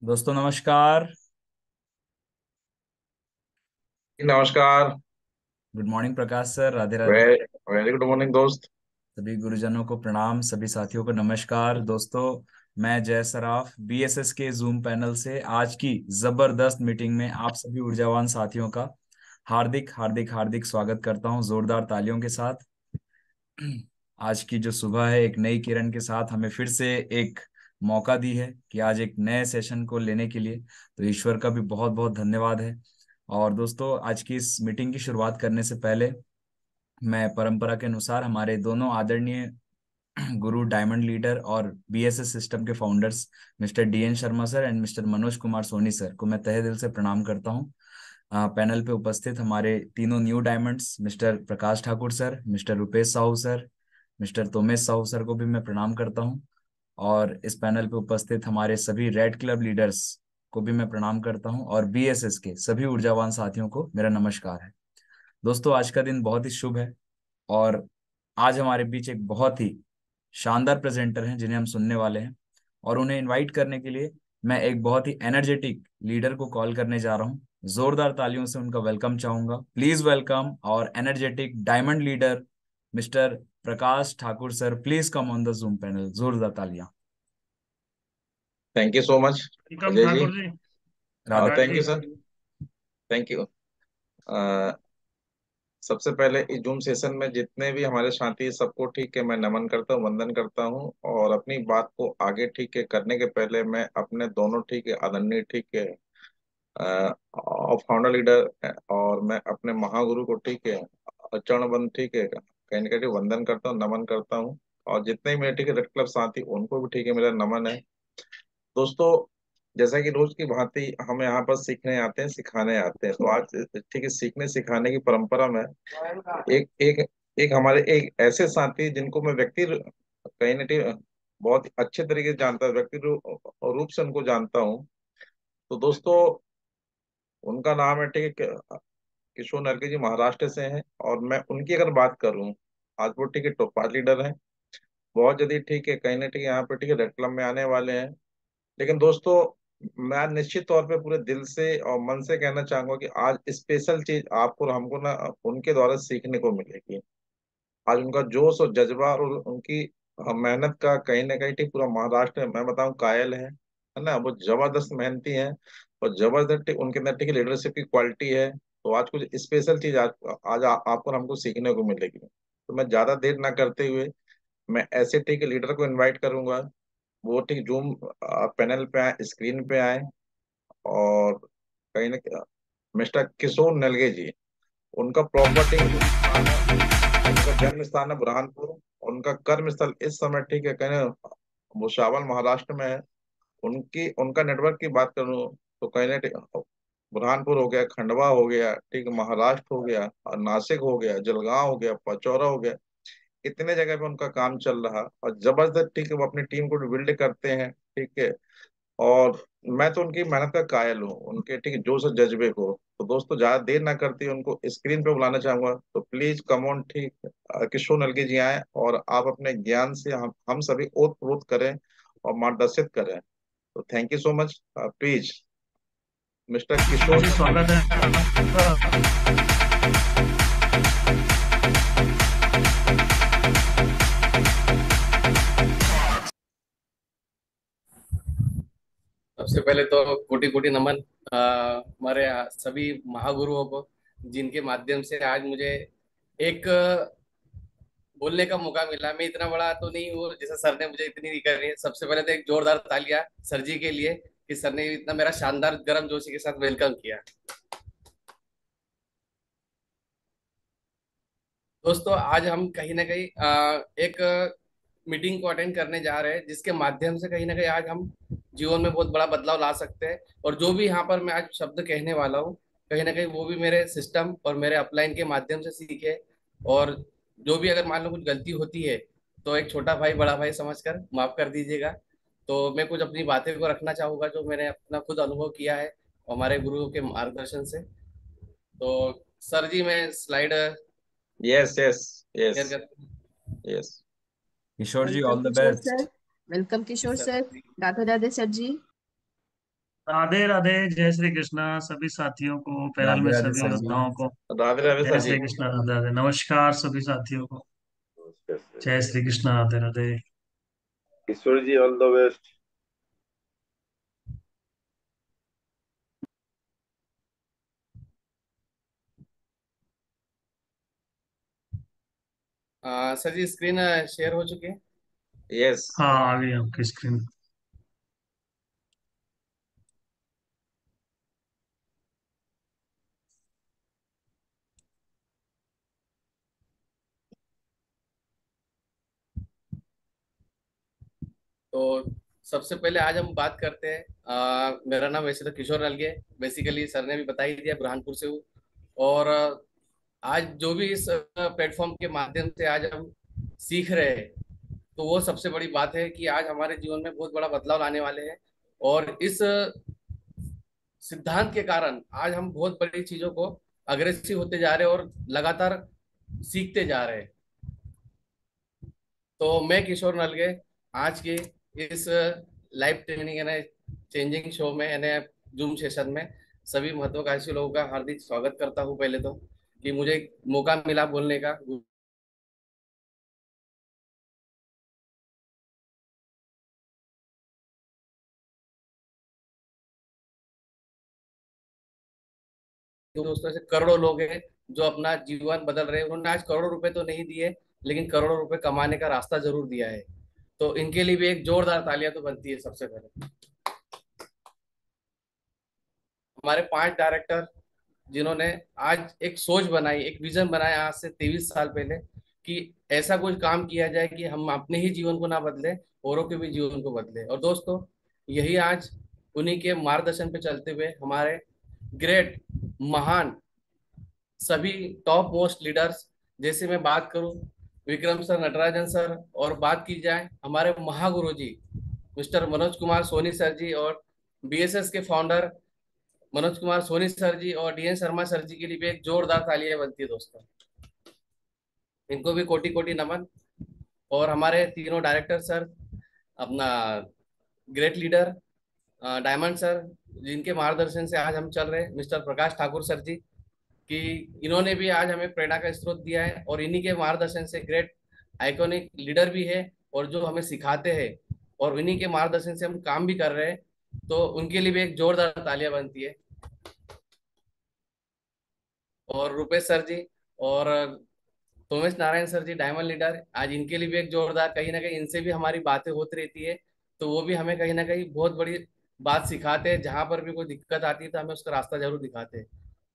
दोस्तों नमस्कार। नमस्कार। Good morning Prakash sir, Radhe Radhe. Very very good morning दोस्त। सभी गुरुजनों को प्रणाम, सभी साथियों को नमस्कार। दोस्तों मैं जय सराफ बीएसएस के जूम पैनल से आज की जबरदस्त मीटिंग में आप सभी ऊर्जावान साथियों का हार्दिक हार्दिक हार्दिक स्वागत करता हूं जोरदार तालियों के साथ। आज की जो सुबह है एक नई किरण के साथ हमें फिर से एक मौका दी है कि आज एक नए सेशन को लेने के लिए, तो ईश्वर का भी बहुत बहुत धन्यवाद है। और दोस्तों आज की इस मीटिंग की शुरुआत करने से पहले मैं परंपरा के अनुसार हमारे दोनों आदरणीय गुरु डायमंड लीडर और बीएसएस सिस्टम के founders mister DN Sharma sir and mister Manoj Kumar Soni sir को मैं तहे दिल से प्रणाम करता हूं। पैनल पे उपस्थित हमारे तीनों new diamonds mister Prakash Thakur sir, mister Rupesh Sahu sir, mister Tomesh Sahu sir को भी मैं प्रणाम करता हूं। और इस पैनल पे उपस्थित हमारे सभी रेड क्लब लीडर्स को भी मैं प्रणाम करता हूं और बीएसएस के सभी ऊर्जावान साथियों को मेरा नमस्कार है। दोस्तों आज का दिन बहुत ही शुभ है और आज हमारे बीच एक बहुत ही शानदार प्रेजेंटर हैं जिन्हें हम सुनने वाले हैं। और उन्हें इनवाइट करने के लिए मैं एक बहुत ही एनर्जेटिक लीडर को कॉल करने जा रहा हूं। जोरदार तालियों से उनका वेलकम चाहूंगा। प्लीज वेलकम और energetic diamond leader mister Prakash Thakur sir. Please come on the Zoom panel. जोरदार तालियां। Thank you so much welcome Ajay ji. Thakur ji. Radhe thank Radhe you Radhe. Sir. Thank you. सबसे पहले इस जूम सेशन में जितने भी हमारे साथी सबको ठीक है मैं नमन करता हूँ, वंदन करता हूँ। और अपनी बात को आगे ठीक है करने के पहले मैं अपने दोनों ठीक है आदरणीय ठीक है और फाउंडर लीडर और मैं अपने महागुरु को ठीक है चरण बंद ठीक है कहीं ना कहीं वंदन करता हूँ, नमन करता हूँ। और जितने भी मेरे ठीक है रेड क्लब साथी उनको भी ठीक है मेरा नमन है। दोस्तों, जैसा कि रोज की भांति हम यहाँ पर सीखने आते हैं, सिखाने आते हैं, तो आज ठीक है सीखने सिखाने की परंपरा में एक एक एक हमारे एक ऐसे साथी जिनको मैं कहीं ना कहीं बहुत अच्छे तरीके से जानता हूँ, रूप से उनको जानता हूँ। तो दोस्तों, उनका नाम है ठीक है किशोर नरके जी, महाराष्ट्र से हैं। और मैं उनकी अगर बात करूँ, आज वो ठीक है टॉप 5 लीडर हैं। बहुत जल्दी ठीक है कहीं ना कहीं यहाँ पे ठीक है रेड क्लब में आने वाले हैं। लेकिन दोस्तों, मैं निश्चित तौर पे पूरे दिल से और मन से कहना चाहूंगा कि आज स्पेशल चीज आपको और हमको ना उनके द्वारा सीखने को मिलेगी। आज उनका जोश और जज्बा और उनकी मेहनत का कहीं ना कहीं ठीक पूरा महाराष्ट्र मैं बताऊं कायल है ना। वो जबरदस्त मेहनती हैं और जबरदस्त उनके अंदर ठीक लीडरशिप की क्वालिटी है। तो आज कुछ स्पेशल चीज आपको और हमको सीखने को मिलेगी। तो मैं ज्यादा देर ना करते हुए मैं ऐसे ठीक लीडर को इनवाइट करूंगा। वो ठीक जूम पैनल पे आए, स्क्रीन पे आए। और कहीं ना मिस्टर किशोर नलगे जी, उनका प्रॉपर्टी जो स्थान है, उनका जन्म स्थान है बुरहानपुर। उनका कर्म स्थल इस समय ठीक है कहीं भुसावल महाराष्ट्र में है। उनकी उनका नेटवर्क की बात करूं तो कहीं ना कहीं बुरहानपुर हो गया, खंडवा हो गया, ठीक है महाराष्ट्र हो गया, और नासिक हो गया, जलगांव हो गया, पचौरा हो गया। इतने जगह पे उनका काम चल रहा और जबरदस्त ठीक है वो अपनी टीम को बिल्ड करते हैं। ठीक है। और मैं तो उनकी मेहनत का कायल हूँ, उनके ठीक है जोश और जज्बे को। तो दोस्तों ज्यादा देर ना करते हुए उनको स्क्रीन पे बुलाना चाहूंगा। तो प्लीज कम ऑन ठीक किशोर नलगे जी आए और आप अपने ज्ञान से हम सभी ओत प्रोत करें और मार्गदर्शित करें। तो thank you so much. Please mister Kishore ji स्वागत है आपका। सबसे पहले तो कोटि कोटि नमन हमारे सभी महागुरुओं को, जिनके माध्यम से आज मुझे एक बोलने का मौका मिला। मैं इतना बड़ा तो नहीं हूँ जैसा सर ने मुझे इतनी करनी है। सबसे पहले तो एक जोरदार तालियां सर जी के लिए कि सर ने इतना मेरा शानदार गर्म जोशी के साथ वेलकम किया। दोस्तों आज हम कहीं ना कहीं एक मीटिंग को अटेंड करने जा रहे हैं, जिसके माध्यम से कहीं ना कहीं आज हम जीवन में बहुत बड़ा बदलाव ला सकते हैं। और जो भी यहाँ पर मैं आज शब्द कहने वाला हूँ, कहीं ना कहीं वो भी मेरे सिस्टम और मेरे अपलाइन के माध्यम से सीखे। और जो भी अगर मान लो कुछ गलती होती है तो एक छोटा भाई बड़ा भाई समझकर माफ कर दीजिएगा। तो मैं कुछ अपनी बातें को रखना चाहूंगा जो मैंने अपना खुद अनुभव किया है हमारे गुरुओं के मार्गदर्शन से। तो सर जी मैं slide yes yes yes share कर। Yes. Kishore ji welcome all the Kishore sir. Best. Welcome Kishore sir sir. Radhe Radhe sir ji. Radhe Radhe. जय श्री कृष्णा सभी साथियों को, पैनल राधे में राधे सभी सर जी। योद्धाओं को। राधे राधे जय सर जी। श्री कृष्णा, राधे राधे। नमस्कार सभी साथियों को। नमस्कार सर। जय Shri Krishna, Radhe Radhe. Kishore ji, all the best. Sir ji screen share हो चुकी है। यस। हाँ, आ गई आपकी स्क्रीन। तो सबसे पहले आज हम बात करते हैं। मेरा नाम वैसे तो किशोर अलगे, बेसिकली सर ने भी बता ही दिया, बुरहानपुर से हूँ। और आज जो भी इस प्लेटफॉर्म के माध्यम से आज हम सीख रहे हैं, तो वो सबसे बड़ी बात है कि आज हमारे जीवन में बहुत बड़ा बदलाव लाने वाले हैं। और इस सिद्धांत के कारण आज हम बहुत बड़ी चीजों को अग्रेसिव होते जा रहे हैं और लगातार सीखते जा रहे हैं। तो मैं किशोर नलगे आज के इस लाइव ट्रेनिंग यानी चेंजिंग शो में यानी जूम सेशन में सभी महत्वाकांक्षी लोगों का हार्दिक स्वागत करता हूं। पहले तो कि मुझे एक मौका मिला बोलने का। दोस्तों ऐसे करोड़ों लोग हैं जो अपना जीवन बदल रहे हैं। उन्होंने आज करोड़ों रुपए तो नहीं दिए, लेकिन करोड़ों रुपए कमाने का रास्ता जरूर दिया है। तो इनके लिए भी एक जोरदार तालियां तो बनती है। सबसे पहले हमारे 5 डायरेक्टर जिन्होंने आज एक सोच बनाई, एक विजन बनाया आज से 23 साल पहले, कि ऐसा कुछ काम किया जाए कि हम अपने ही जीवन को ना बदले, औरों के भी जीवन को बदले। और दोस्तों यही आज उन्हीं के मार्गदर्शन पे चलते हुए हमारे ग्रेट, महान, सभी टॉप मोस्ट लीडर्स, जैसे मैं बात करूं विक्रम सर, नटराजन सर, और बात की जाए हमारे महागुरु जी मिस्टर मनोज कुमार सोनी सर जी, और बीएसएस के फाउंडर मनोज कुमार सोनी सर जी और डीएन शर्मा सर जी के लिए भी एक जोरदार तालियां बनती है दोस्तों। इनको भी कोटि कोटि नमन। और हमारे तीनों डायरेक्टर सर, अपना ग्रेट लीडर डायमंड सर, जिनके मार्गदर्शन से आज हम चल रहे हैं, मिस्टर प्रकाश ठाकुर सर जी, कि इन्होंने भी आज हमें प्रेरणा का स्रोत दिया है। और इन्हीं के मार्गदर्शन से ग्रेट आइकॉनिक लीडर भी है और जो हमें सिखाते हैं, और इन्हीं के मार्गदर्शन से हम काम भी कर रहे हैं। तो उनके लिए भी एक जोरदार तालियां बनती है। और रुपेश सर जी और तोमेश नारायण सर जी, डायमंड लीडर, आज इनके लिए भी एक जोरदार, कहीं ना कहीं इनसे भी हमारी बातें होती रहती है। तो वो भी हमें कहीं ना कहीं बहुत बड़ी बात सिखाते हैं। जहां पर भी कोई दिक्कत आती है तो हमें उसका रास्ता जरूर दिखाते हैं।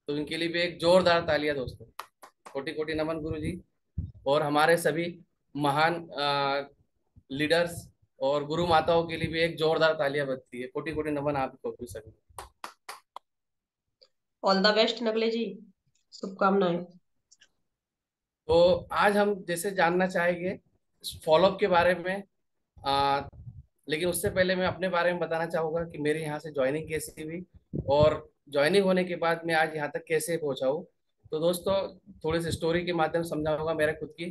तो इनके लिए भी एक जोरदार तालियां दोस्तों। कोटि कोटि नमन गुरु जी। और हमारे सभी महान लीडर्स और गुरु माताओं के लिए भी एक जोरदार तालियां बजती है। कोटि कोटि नमन आपको भी सभी। ऑल द बेस्ट नगले जी, शुभकामनाएं। तो आज हम जैसे जानना चाहेंगे फॉलोअप के बारे में। आ, लेकिन उससे पहले मैं अपने बारे में बताना चाहूंगा कि मेरे यहाँ से ज्वाइनिंग कैसी हुई, और ज्वाइनिंग होने के बाद मैं आज यहाँ तक कैसे पहुंचा हूँ। तो दोस्तों थोड़ी सी स्टोरी के माध्यम से समझाऊंगा मेरे खुद की,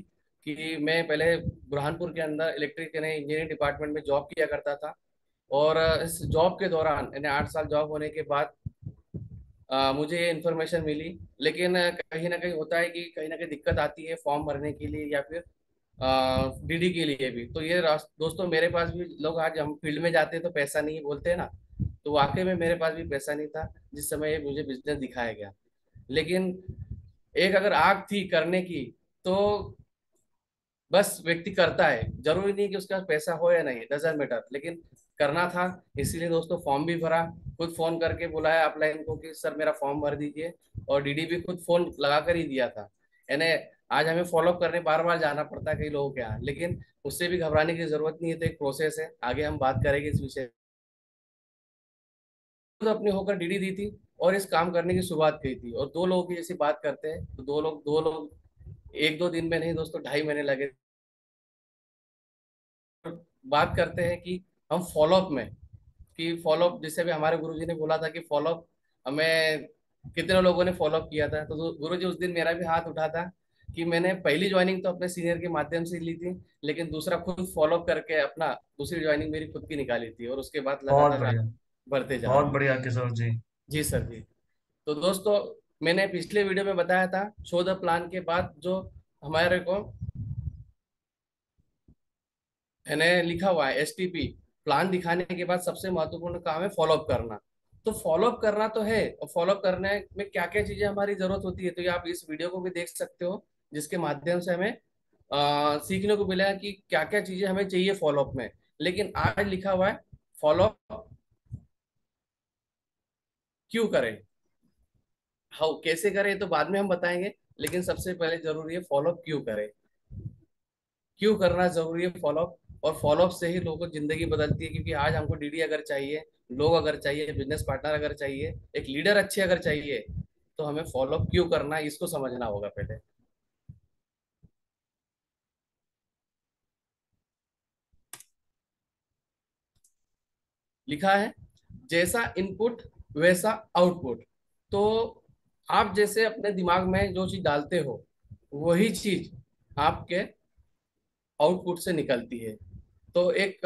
कि मैं पहले बुरहानपुर के अंदर इलेक्ट्रिक यानी इंजीनियरिंग डिपार्टमेंट में जॉब किया करता था। और इस जॉब के दौरान यानी 8 साल जॉब होने के बाद मुझे ये इन्फॉर्मेशन मिली। लेकिन कहीं ना कहीं होता है कि कहीं ना कहीं दिक्कत आती है फॉर्म भरने के लिए या फिर डीडी के लिए भी। तो ये दोस्तों मेरे पास भी, लोग आज हम फील्ड में जाते हैं तो पैसा नहीं बोलते हैं ना, तो वाकई में मेरे पास भी पैसा नहीं था जिस समय ये मुझे बिजनेस दिखाया गया। लेकिन एक अगर आग थी करने की, तो बस व्यक्ति करता है, जरूरी नहीं कि उसके पास पैसा हो या नहीं, डजंट मैटर, लेकिन करना था। इसीलिए दोस्तों फॉर्म भी भरा, खुद फोन करके बुलाया अपलाइन को कि सर मेरा फॉर्म भर दीजिए, और डीडी भी खुद फोन लगा कर ही दिया था। यानी आज हमें फॉलोअप करने बार बार जाना पड़ता है कई लोगों के यहाँ, लेकिन उससे भी घबराने की जरूरत नहीं है। तो एक प्रोसेस है, आगे हम बात करेंगे इस विषय। तो अपनी होकर डीडी दी थी और इस काम करने की शुरुआत की थी। और 2 लोगों की जैसी बात करते हैं तो 2 लोग 1-2 दिन में नहीं दोस्तों, 2.5 महीने लगे। बात करते हैं कि हम फॉलोअप में, कि फॉलोअप जैसे भी हमारे गुरुजी ने बोला था कि फॉलोअप हमें कितने लोगों ने फॉलोअप किया था। तो गुरुजी उस दिन मेरा भी हाथ उठा था कि मैंने पहली ज्वाइनिंग तो अपने सीनियर के माध्यम से ली थी, लेकिन दूसरा खुद फॉलोअप करके अपना दूसरी ज्वाइनिंग मेरी खुद की निकाली थी। और उसके बाद बहुत लगातार बढ़िया। बढ़ते जा बहुत रहे हैं। बढ़िया किशोर जी। जी सर जी। तो दोस्तों, मैंने पिछले वीडियो में बताया था शो द प्लान के बाद जो हमारे को मैंने लिखा हुआ है एसटीपी, प्लान दिखाने के बाद सबसे महत्वपूर्ण काम है फॉलोअप करना। तो फॉलोअप करना तो है, और फॉलोअप करने में क्या क्या चीजें हमारी जरूरत होती है, तो ये आप इस वीडियो को भी देख सकते हो, जिसके माध्यम से हमें सीखने को मिला कि क्या क्या चीजें हमें चाहिए फॉलोअप में। लेकिन आज लिखा हुआ है फॉलोअप क्यों करें, हाउ कैसे करें तो बाद में हम बताएंगे, लेकिन सबसे पहले जरूरी है फॉलोअप क्यों करें, क्यों करना जरूरी है फॉलोअप। और फॉलोअप से ही लोगों को जिंदगी बदलती है, क्योंकि आज हमको डीडी अगर चाहिए, लोग अगर चाहिए, बिजनेस पार्टनर अगर चाहिए, एक लीडर अच्छे अगर चाहिए, तो हमें फॉलोअप क्यों करना है इसको समझना होगा पहले। लिखा है जैसा इनपुट वैसा आउटपुट। तो आप जैसे अपने दिमाग में जो चीज डालते हो, वही चीज आपके आउटपुट से निकलती है। तो एक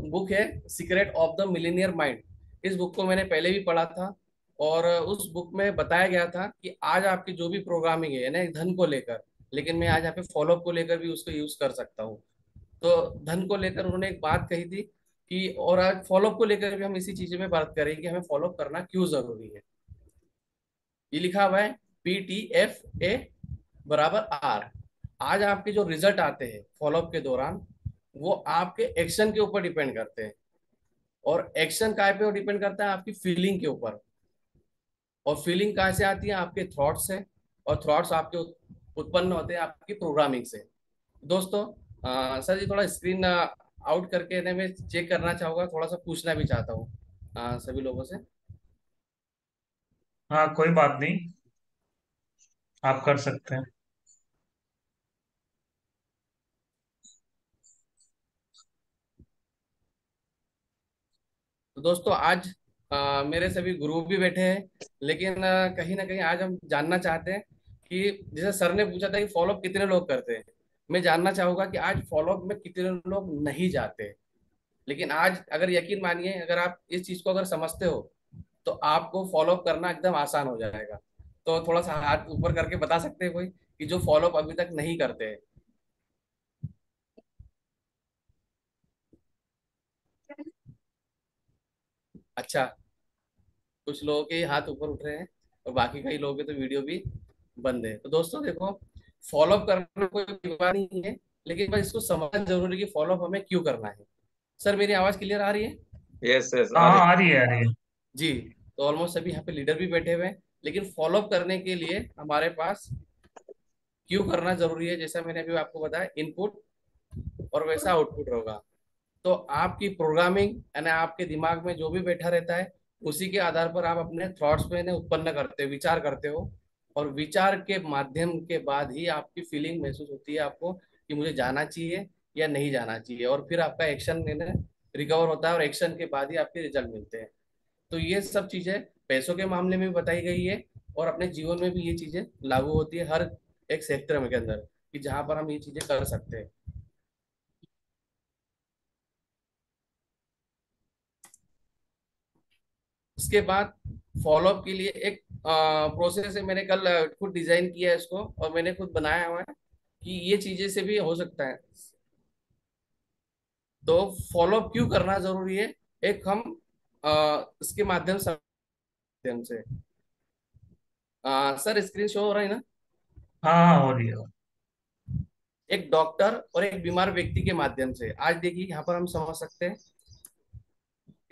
बुक है secret of the millionaire mind, इस बुक को मैंने पहले भी पढ़ा था, और उस बुक में बताया गया था कि आज आपकी जो भी प्रोग्रामिंग है ना धन को लेकर, लेकिन मैं आज यहाँ पे फॉलोअप को लेकर भी उसको यूज कर सकता हूँ। तो धन को लेकर उन्होंने एक बात कही थी कि, और आज फॉलोअप को लेकर भी हम इसी चीज में बात करेंगे कि हमें फॉलोअप करना क्यों जरूरी है। ये लिखा हुआ है PTFA बराबर R। आज आपके जो रिजल्ट आते हैं फॉलोअप के दौरान, वो आपके एक्शन के ऊपर डिपेंड करते हैं, और एक्शन काय पे डिपेंड करता है, आपकी फीलिंग के ऊपर। और फीलिंग कहाँ से आती है, आपके थॉट्स से, और थॉट्स आपके उत्पन्न होते हैं आपकी प्रोग्रामिंग से। दोस्तों, सर जी थोड़ा स्क्रीन आउट करके ना मैं चेक करना चाहूंगा, थोड़ा सा पूछना भी चाहता हूँ सभी लोगों से। हाँ, कोई बात नहीं, आप कर सकते हैं। तो दोस्तों, आज मेरे सभी गुरु भी बैठे हैं, लेकिन कहीं ना कहीं आज हम जानना चाहते हैं कि जैसे सर ने पूछा था कि फॉलोअप कितने लोग करते हैं, मैं जानना चाहूंगा कि आज फॉलोअप में कितने लोग नहीं जाते। लेकिन आज अगर यकीन मानिए, अगर आप इस चीज को अगर समझते हो, तो आपको फॉलोअप करना एकदम आसान हो जाएगा। तो थोड़ा सा हाथ ऊपर करके बता सकते हैं कोई कि जो फॉलोअप अभी तक नहीं करते हैं। अच्छा, कुछ लोगों के हाथ ऊपर उठ रहे हैं, और बाकी कई लोगों के तो वीडियो भी बंद है। तो दोस्तों देखो, फॉलोअप करना कोई बीमार नहीं है, लेकिन बस इसको समझना जरूरी है कि फॉलोअप हमें क्यों करना है। सर मेरी आवाज क्लियर आ रही है? यस यस, हाँ आ हाँ, रही। आ रही है, आ रही है। जी। तो ऑलमोस्ट सभी यहाँ पे लीडर भी बैठे हुए हैं, लेकिन फॉलोअप करने के लिए हमारे पास क्यों करना जरूरी है, जैसा मैंने अभी आपको बताया, इनपुट और वैसा आउटपुट होगा। तो आपकी प्रोग्रामिंग यानी आपके दिमाग में जो भी बैठा रहता है, उसी के आधार पर आप अपने थॉट्स में इन्हें उत्पन्न करते हो, विचार करते हो, और विचार के माध्यम के बाद ही आपकी फीलिंग महसूस होती है आपको कि मुझे जाना चाहिए या नहीं जाना चाहिए, और फिर आपका एक्शन रिकवर होता है, और एक्शन के बाद ही आपके रिजल्ट मिलते हैं। तो ये सब चीजें पैसों के मामले में भी बताई गई है, और अपने जीवन में भी ये चीजें लागू होती है हर एक सेक्टर में के अंदर, कि जहां पर हम ये चीजें कर सकते हैं। उसके बाद फॉलोअप के लिए एक प्रोसेस है, मैंने कल खुद डिजाइन किया है इसको, और मैंने खुद बनाया हुआ है कि ये चीजें से भी हो सकता है। तो फॉलोअप क्यों करना जरूरी है, एक हम इसके माध्यम से सर स्क्रीन शो हो रहा है ना? हाँ हाँ, हो रही है। एक डॉक्टर और एक बीमार व्यक्ति के माध्यम से आज देखिए यहाँ पर हम समझ सकते हैं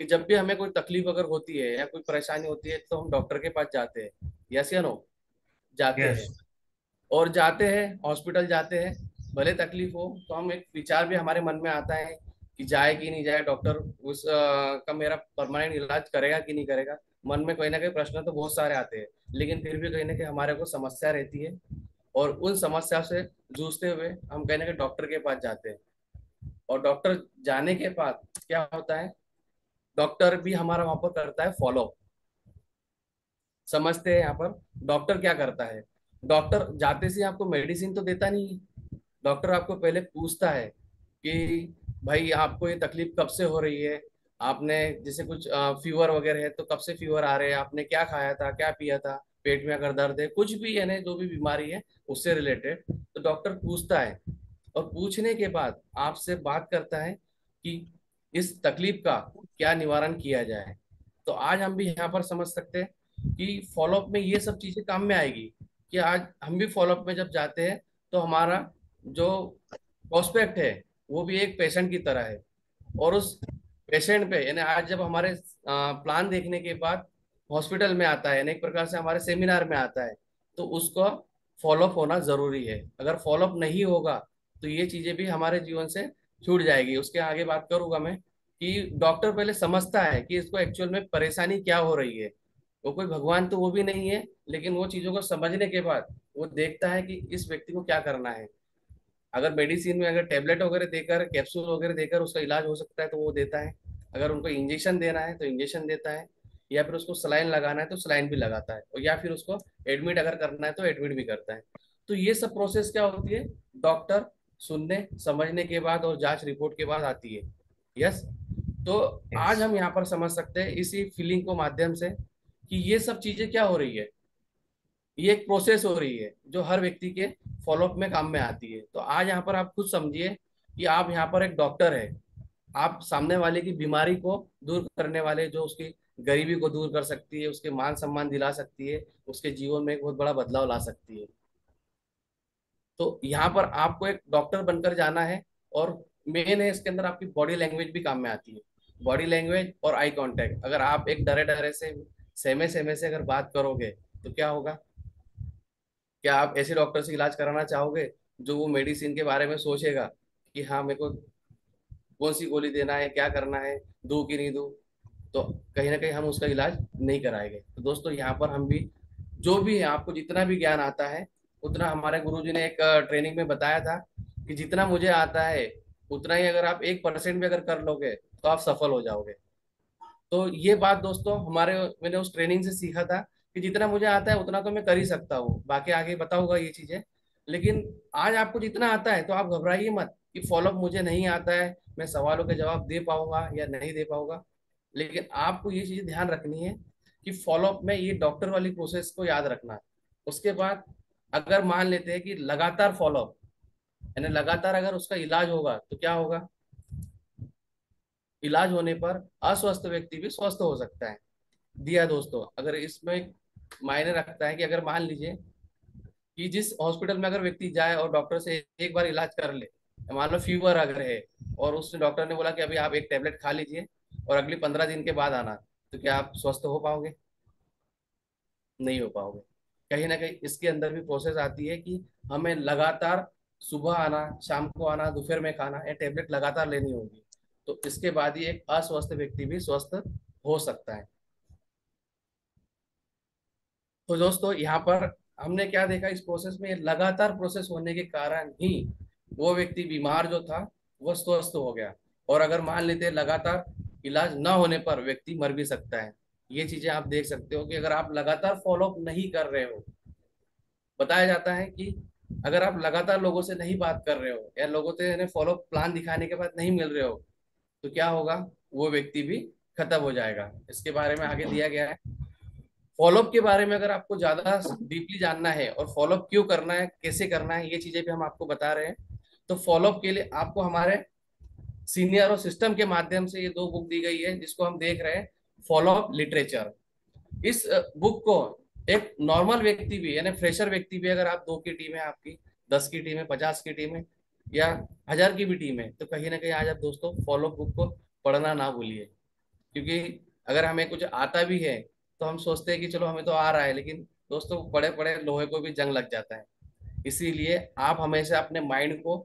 कि जब भी हमें कोई तकलीफ अगर होती है या कोई परेशानी होती है, तो हम डॉक्टर के पास जाते हैं, यस या नो? जाते यस। हैं, और जाते हैं हॉस्पिटल जाते हैं, भले तकलीफ हो तो हम एक विचार भी हमारे मन में आता है कि जाए कि नहीं जाए डॉक्टर, उस का मेरा परमानेंट इलाज करेगा कि नहीं करेगा। मन में कहीं ना कहीं प्रश्न तो बहुत सारे आते हैं, लेकिन फिर भी कहीं ना कहीं हमारे को समस्या रहती है, और उन समस्या से जूझते हुए हम कहीं ना कहीं डॉक्टर के पास जाते हैं। और डॉक्टर जाने के बाद क्या होता है, डॉक्टर भी हमारा वहां पर करता है फॉलो। समझते हैं यहाँ पर डॉक्टर क्या करता है, डॉक्टर जाते से आपको मेडिसिन तो देता नहीं है, डॉक्टर आपको पहले पूछता है कि भाई आपको ये तकलीफ कब से हो रही है, आपने जैसे कुछ फीवर वगैरह है तो कब से फीवर आ रहे हैं, आपने क्या खाया था, क्या पिया था, पेट में अगर दर्द है, कुछ भी यानी जो भी बीमारी है उससे रिलेटेड, तो डॉक्टर पूछता है। और पूछने के बाद आपसे बात करता है कि इस तकलीफ का क्या निवारण किया जाए। तो आज हम भी यहाँ पर समझ सकते हैं कि फॉलोअप में ये सब चीजें काम में आएगी। कि आज हम भी फॉलोअप में जब जाते हैं तो हमारा जो प्रोस्पेक्ट है वो भी एक पेशेंट की तरह है। और उस पेशेंट पे यानी आज जब हमारे प्लान देखने के बाद हॉस्पिटल में आता है यानी एक प्रकार से हमारे सेमिनार में आता है, तो उसको फॉलोअप होना जरूरी है। अगर फॉलोअप नहीं होगा तो ये चीजें भी हमारे जीवन से छूट जाएगी। उसके आगे बात करूंगा मैं कि डॉक्टर पहले समझता है कि इसको एक्चुअल में परेशानी क्या हो रही है। वो कोई भगवान तो वो भी नहीं है, लेकिन वो चीजों को समझने के बाद वो देखता है कि इस व्यक्ति को क्या करना है। अगर मेडिसिन में अगर टेबलेट वगैरह देकर, कैप्सूल वगैरह देकर उसका इलाज हो सकता है तो वो देता है। अगर उनको इंजेक्शन देना है तो इंजेक्शन देता है, या फिर उसको सलाइन लगाना है तो सलाइन भी लगाता है, और या फिर उसको एडमिट अगर करना है तो एडमिट भी करता है। तो ये सब प्रोसेस क्या होती है, डॉक्टर सुनने समझने के बाद और जांच रिपोर्ट के बाद आती है। यस। तो आज हम यहाँ पर समझ सकते हैं इसी फीलिंग को माध्यम से कि ये सब चीजें क्या हो रही है। ये एक प्रोसेस हो रही है जो हर व्यक्ति के फॉलोअप में काम में आती है। तो आज यहाँ पर आप खुद समझिए कि आप यहाँ पर एक डॉक्टर है। आप सामने वाले की बीमारी को दूर करने वाले, जो उसकी गरीबी को दूर कर सकती है, उसके मान सम्मान दिला सकती है, उसके जीवन में एक बहुत बड़ा बदलाव ला सकती है। तो यहाँ पर आपको एक डॉक्टर बनकर जाना है। और मेन है इसके अंदर आपकी बॉडी लैंग्वेज भी काम में आती है। बॉडी लैंग्वेज और आई कांटेक्ट। अगर आप एक डरे डरे से, सहमे सहमे से अगर बात करोगे तो क्या होगा। क्या आप ऐसे डॉक्टर से इलाज कराना चाहोगे जो वो मेडिसिन के बारे में सोचेगा कि हाँ मेरे को कौन सी गोली देना है, क्या करना है, दूं कि नहीं दूं। तो कहीं ना कहीं हम उसका इलाज नहीं कराएंगे। तो दोस्तों यहाँ पर हम भी, जो भी है, आपको जितना भी ज्ञान आता है उतना, हमारे गुरुजी ने एक ट्रेनिंग में बताया था कि जितना मुझे आता है उतना ही अगर आप 1% भी अगर कर लोगे तो आप सफल हो जाओगे। तो ये बात दोस्तों हमारे, मैंने उस ट्रेनिंग से सीखा था कि जितना मुझे आता है उतना तो मैं कर ही सकता हूँ, बाकी आगे बताऊंगा ये चीजें। लेकिन आज आपको जितना आता है तो आप घबराइए मत कि फॉलोअप मुझे नहीं आता है, मैं सवालों के जवाब दे पाऊंगा या नहीं दे पाऊंगा। लेकिन आपको ये चीजें ध्यान रखनी है कि फॉलोअप में ये डॉक्टर वाली प्रोसेस को याद रखना है। उसके बाद अगर मान लेते हैं कि लगातार फॉलोअप यानी लगातार अगर उसका इलाज होगा तो क्या होगा, इलाज होने पर अस्वस्थ व्यक्ति भी स्वस्थ हो सकता है। दिया दोस्तों, अगर इसमें एक मायने रखता है कि अगर मान लीजिए कि जिस हॉस्पिटल में अगर व्यक्ति जाए और डॉक्टर से एक बार इलाज कर ले, मान लो फीवर अगर है और उसने, डॉक्टर ने बोला कि अभी आप एक टेबलेट खा लीजिए और अगली 15 दिन के बाद आना, तो क्या आप स्वस्थ हो पाओगे, नहीं हो पाओगे। कहीं ना कहीं इसके अंदर भी प्रोसेस आती है कि हमें लगातार सुबह आना, शाम को आना, दोपहर में खाना, ये टेबलेट लगातार लेनी होगी। तो इसके बाद ही एक अस्वस्थ व्यक्ति भी स्वस्थ हो सकता है। तो दोस्तों यहाँ पर हमने क्या देखा इस प्रोसेस में, लगातार प्रोसेस होने के कारण ही वो व्यक्ति बीमार जो था वो स्वस्थ हो गया। और अगर मान लेते हैं लगातार इलाज न होने पर व्यक्ति मर भी सकता है। ये चीजें आप देख सकते हो कि अगर आप लगातार फॉलोअप नहीं कर रहे हो, बताया जाता है कि अगर आप लगातार लोगों से नहीं बात कर रहे हो या लोगों से फॉलोअप प्लान दिखाने के बाद नहीं मिल रहे हो तो क्या होगा, वो व्यक्ति भी खत्म हो जाएगा। इसके बारे में आगे दिया गया है। फॉलोअप के बारे में अगर आपको ज्यादा डीपली जानना है और फॉलोअप क्यों करना है, कैसे करना है, ये चीजें भी हम आपको बता रहे हैं। तो फॉलोअप के लिए आपको हमारे सीनियर और सिस्टम के माध्यम से ये 2 बुक दी गई है जिसको हम देख रहे हैं, फॉलोअप लिटरेचर। इस बुक को एक नॉर्मल व्यक्ति भी यानी फ्रेशर व्यक्ति भी, अगर आप 2 की टीम है आपकी, 10 की टीम है, 50 की टीम है, या 1000 की भी टीम है, तो कहीं ना कहीं आज आप दोस्तों फॉलोअप बुक को पढ़ना ना भूलिए। क्योंकि अगर हमें कुछ आता भी है तो हम सोचते हैं कि चलो हमें तो आ रहा है, लेकिन दोस्तों बड़े बड़े लोहे को भी जंग लग जाता है। इसीलिए आप हमेशा अपने माइंड को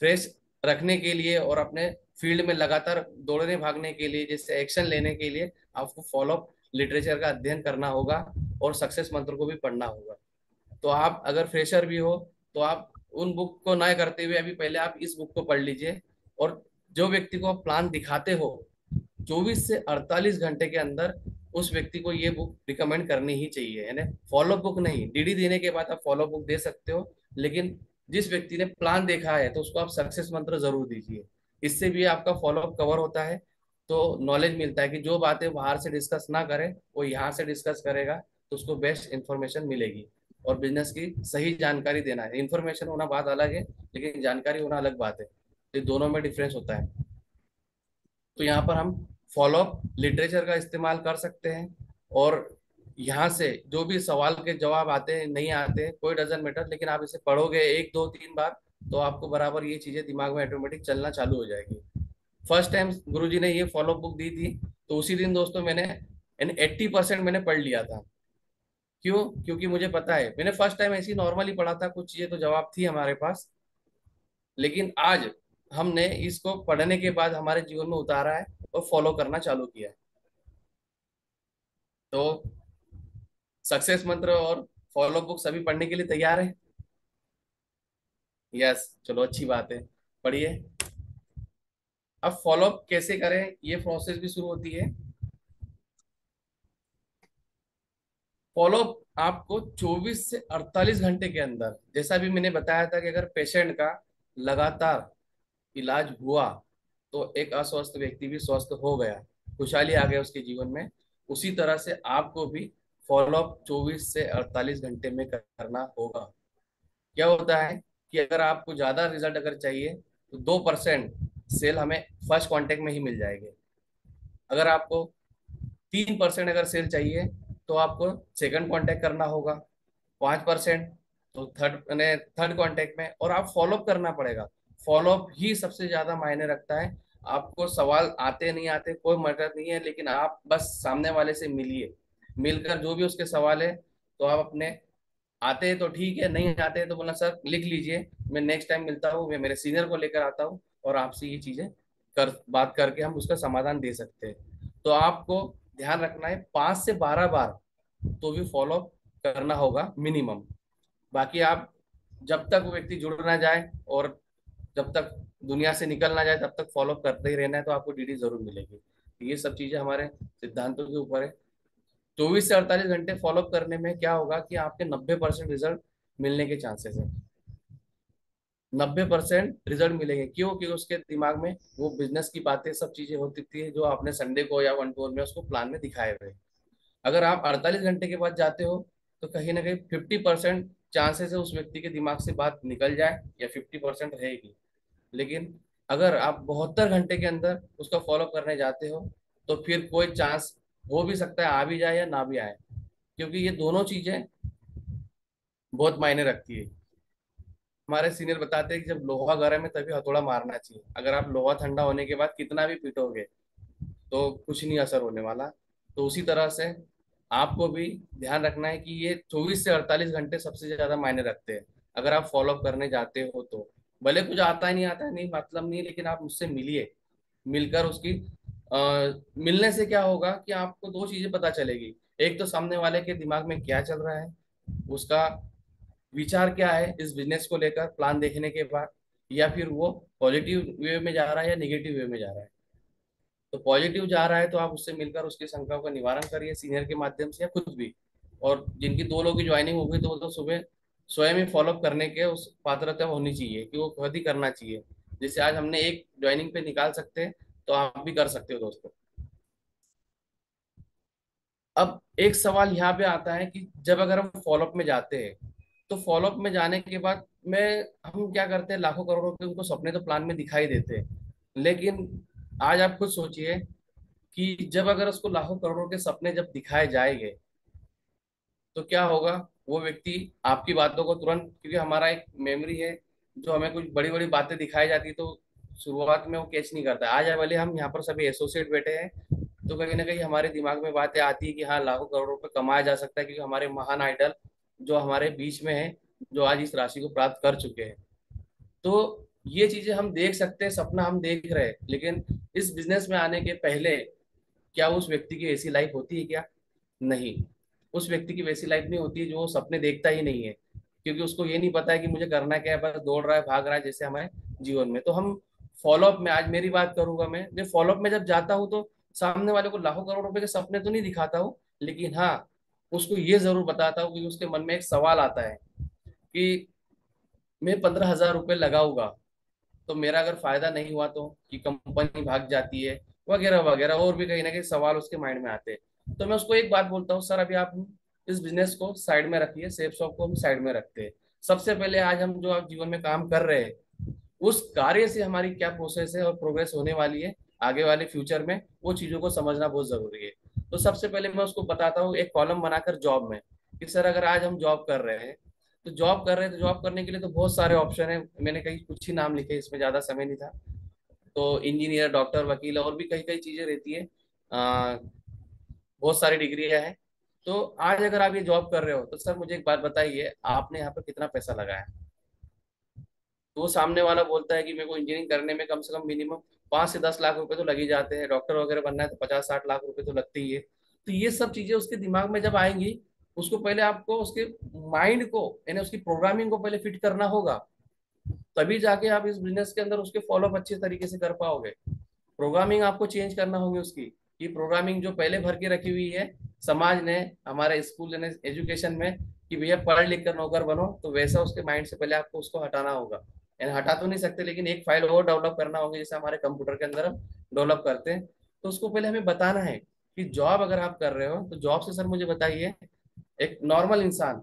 फ्रेश रखने के लिए और अपने फील्ड में लगातार दौड़ने भागने के लिए, जैसे एक्शन लेने के लिए, आपको फॉलो लिटरेचर का अध्ययन करना होगा और सक्सेस मंत्र को भी पढ़ना होगा। तो आप अगर फ्रेशर भी हो तो आप उन बुक को ना करते हुए अभी पहले आप इस बुक को पढ़ लीजिए। और जो व्यक्ति को आप प्लान दिखाते हो 24 से 48 घंटे के अंदर उस व्यक्ति को ये बुक रिकमेंड करनी ही चाहिए। यानी फॉलो बुक नहीं, डीडी देने के बाद आप फॉलो बुक दे सकते हो, लेकिन जिस व्यक्ति ने प्लान देखा है तो उसको आप सक्सेस मंत्र जरूर दीजिए। इससे भी आपका फॉलोअप कवर होता है तो नॉलेज मिलता है कि जो बातें बाहर से डिस्कस ना करे वो यहाँ से डिस्कस करेगा, तो उसको बेस्ट इंफॉर्मेशन मिलेगी। और बिजनेस की सही जानकारी देना है, इंफॉर्मेशन होना बात अलग है, लेकिन जानकारी होना अलग बात है, तो दोनों में डिफरेंस होता है। तो यहाँ पर हम फॉलोअप लिटरेचर का इस्तेमाल कर सकते हैं, और यहाँ से जो भी सवाल के जवाब आते हैं नहीं आते हैं कोई डजन मैटर, लेकिन आप इसे पढ़ोगे एक दो तीन बार तो आपको बराबर ये चीजें दिमाग में ऑटोमेटिक चलना चालू हो जाएगी। फर्स्ट टाइम गुरुजी ने ये फॉलो बुक दी थी, तो उसी दिन दोस्तों मैंने 80% मैंने पढ़ लिया था। क्यों? क्योंकि मुझे पता है मैंने फर्स्ट टाइम ऐसी नॉर्मली पढ़ा था, कुछ चीजें तो जवाब थी हमारे पास, लेकिन आज हमने इसको पढ़ने के बाद हमारे जीवन में उतारा है और फॉलो करना चालू किया है। तो सक्सेस मंत्र और फॉलो बुक सभी पढ़ने के लिए तैयार है? यस, चलो अच्छी बात है, पढ़िए। अब फॉलो अप कैसे करें ये प्रोसेस भी शुरू होती है। फॉलो अप आपको 24 से 48 घंटे के अंदर, जैसा भी मैंने बताया था कि अगर पेशेंट का लगातार इलाज हुआ तो एक अस्वस्थ व्यक्ति भी स्वस्थ हो गया, खुशहाली आ गया उसके जीवन में, उसी तरह से आपको भी फॉलो अप 24 से 48 घंटे में करना होगा। क्या होता है कि अगर आपको ज्यादा रिजल्ट अगर चाहिए तो 2% सेल हमें फर्स्ट कांटेक्ट में ही मिल जाएंगे। अगर आपको 3% अगर सेल चाहिए तो आपको सेकंड कांटेक्ट करना होगा, 5% तो थर्ड कांटेक्ट में, और आप फॉलोअप करना पड़ेगा। फॉलोअप ही सबसे ज्यादा मायने रखता है। आपको सवाल आते नहीं आते कोई मतलब नहीं है, लेकिन आप बस सामने वाले से मिलिए, मिलकर जो भी उसके सवाल है तो आप अपने, आते हैं तो ठीक है, नहीं आते हैं तो बोलना सर लिख लीजिए, मैं नेक्स्ट टाइम मिलता हूँ, मैं मेरे सीनियर को लेकर आता हूँ और आपसे ये चीजें कर बात करके हम उसका समाधान दे सकते हैं। तो आपको ध्यान रखना है 5 से 12 बार तो भी फॉलो करना होगा मिनिमम। बाकी आप जब तक वो व्यक्ति जुड़ ना जाए और जब तक दुनिया से निकल ना जाए तब तक फॉलो करते ही रहना है, तो आपको डीडी जरूर मिलेगी। तो ये सब चीजें हमारे सिद्धांतों के ऊपर है। 24 से 48 घंटे फॉलोअप करने में क्या होगा कि आपके 90% रिजल्ट मिलने के चांसेस है। 90% रिजल्ट मिलेंगे। क्यों? क्योंकि उसके दिमाग में वो बिजनेस की बातें सब चीजें होती थी जो आपने संडे को या 1 to 1 में उसको प्लान में दिखाए हुए। अगर आप 48 घंटे के बाद जाते हो तो कहीं ना कहीं 50% चांसेस है उस व्यक्ति के दिमाग से बात निकल जाए, या 50% रहेगी। लेकिन अगर आप 72 घंटे के अंदर उसका फॉलो करने जाते हो तो फिर कोई चांस हो भी सकता है आ भी जाए या ना भी आए, क्योंकि ये दोनों चीजें बहुत मायने रखती है। हमारे सीनियर बताते हैं कि जब लोहा गर्म है तभी हथौड़ा मारना चाहिए। अगर आप लोहा ठंडा होने के बाद कितना भी पीटोगे तो कुछ नहीं असर होने वाला। तो उसी तरह से आपको भी ध्यान रखना है कि ये 24 से 48 घंटे सबसे ज्यादा मायने रखते हैं। अगर आप फॉलो अप करने जाते हो तो भले कुछ आता है नहीं मतलब नहीं, लेकिन आप मुझसे मिलिए, मिलकर उसकी मिलने से क्या होगा कि आपको दो चीजें पता चलेगी। एक तो सामने वाले के दिमाग में क्या चल रहा है, उसका विचार क्या है इस बिजनेस को लेकर प्लान देखने के बाद, या फिर वो पॉजिटिव वे में जा रहा है या निगेटिव वे में जा रहा है। तो पॉजिटिव जा रहा है तो आप उससे मिलकर उसकी शंकाओं का निवारण करिए सीनियर के माध्यम से या खुद भी। और जिनकी 2 लोगों की ज्वाइनिंग होगी तो वो तो सुबह स्वयं ही फॉलोअप करने के उस पात्रता होनी चाहिए कि वो खुद ही करना चाहिए। जैसे आज हमने एक ज्वाइनिंग पे निकाल सकते हैं तो आप भी कर सकते हो दोस्तों। अब एक सवाल यहाँ पे आता है कि जब अगर हम फॉलोअप में जाते हैं तो फॉलोअप में जाने के बाद में हम क्या करते हैं, लाखों करोड़ों के उनको सपने तो प्लान में दिखाई देते हैं, लेकिन आज आप खुद सोचिए कि जब अगर उसको लाखों करोड़ों के सपने जब दिखाए जाएंगे तो क्या होगा। वो व्यक्ति आपकी बातों को तुरंत, क्योंकि हमारा एक मेमोरी है जो हमें कुछ बड़ी बड़ी बातें दिखाई जाती है तो शुरुआत में वो कैच नहीं करता। आज भले हम यहाँ पर सभी एसोसिएट बैठे हैं तो कहीं ना कहीं हमारे दिमाग में बातें आती है कि हाँ लाखों करोड़ रुपए कमाया जा सकता है, क्योंकि हमारे महान आइडल जो हमारे बीच में है जो आज इस राशि को प्राप्त कर चुके हैं। तो ये चीजें हम देख सकते हैं, सपना हम देख रहे हैं, लेकिन इस बिजनेस में आने के पहले क्या उस व्यक्ति की ऐसी लाइफ होती है क्या? नहीं, उस व्यक्ति की वैसी लाइफ नहीं होती है जो वो सपने देखता ही नहीं है, क्योंकि उसको ये नहीं पता है कि मुझे करना क्या है, बस दौड़ रहा है भाग रहा है जैसे हमारे जीवन में। तो हम फॉलोअप में, आज मेरी बात करूंगा मैं, जब फॉलोअप में जब जाता हूँ तो सामने वाले को लाखों करोड़ रुपए के सपने तो नहीं दिखाता हूँ, लेकिन हाँ उसको ये जरूर बताता हूँ कि उसके मन में एक सवाल आता है कि मैं 15,000 रुपये लगाऊंगा तो मेरा अगर फायदा नहीं हुआ तो, कि कंपनी भाग जाती है वगैरह वगैरह, और भी कहीं ना कहीं सवाल उसके माइंड में आते हैं। तो मैं उसको एक बात बोलता हूँ, सर अभी आप इस बिजनेस को साइड में रखिए, सेफ शॉप को हम साइड में रखते हैं। सबसे पहले आज हम जो आप जीवन में काम कर रहे हैं उस कार्य से हमारी क्या प्रोसेस है और प्रोग्रेस होने वाली है आगे वाले फ्यूचर में, वो चीजों को समझना बहुत जरूरी है। तो सबसे पहले मैं उसको बताता हूँ एक कॉलम बनाकर जॉब में, कि सर अगर आज हम जॉब कर रहे हैं तो जॉब कर रहे हैं, तो जॉब करने के लिए तो बहुत सारे ऑप्शन है। मैंने कहीं कुछ ही नाम लिखे, इसमें ज्यादा समय नहीं था। तो इंजीनियर, डॉक्टर, वकील और भी कई कई चीजें रहती है। बहुत सारी डिग्रियां हैं। तो आज अगर आप ये जॉब कर रहे हो तो सर मुझे एक बात बताइए, आपने यहाँ पर कितना पैसा लगाया? तो वो सामने वाला बोलता है कि मेरे को इंजीनियरिंग करने में कम से कम मिनिमम 5 से 10 लाख रुपए तो लग ही जाते हैं, डॉक्टर वगैरह बनना है तो 50-60 लाख रुपए तो लगते ही है। तो ये सब चीजें उसके दिमाग में जब आएंगी, उसको पहले आपको उसके माइंड को यानी उसकी प्रोग्रामिंग को पहले फिट करना होगा, तभी जाके आप इस बिजनेस के अंदर उसके फॉलोअप अच्छे तरीके से कर पाओगे। प्रोग्रामिंग आपको चेंज करना होगी उसकी। ये प्रोग्रामिंग जो पहले भर के रखी हुई है समाज ने, हमारे स्कूल ने, एजुकेशन में, कि भैया पढ़ लिख कर नौकर बनो, तो वैसा उसके माइंड से पहले आपको उसको हटाना होगा। यानी हटा तो नहीं सकते, लेकिन एक फाइल और डेवलप करना होगी, जैसे हमारे कंप्यूटर के अंदर हम डेवलप करते हैं। तो उसको पहले हमें बताना है कि जॉब अगर आप कर रहे हो तो जॉब से सर मुझे बताइए एक नॉर्मल इंसान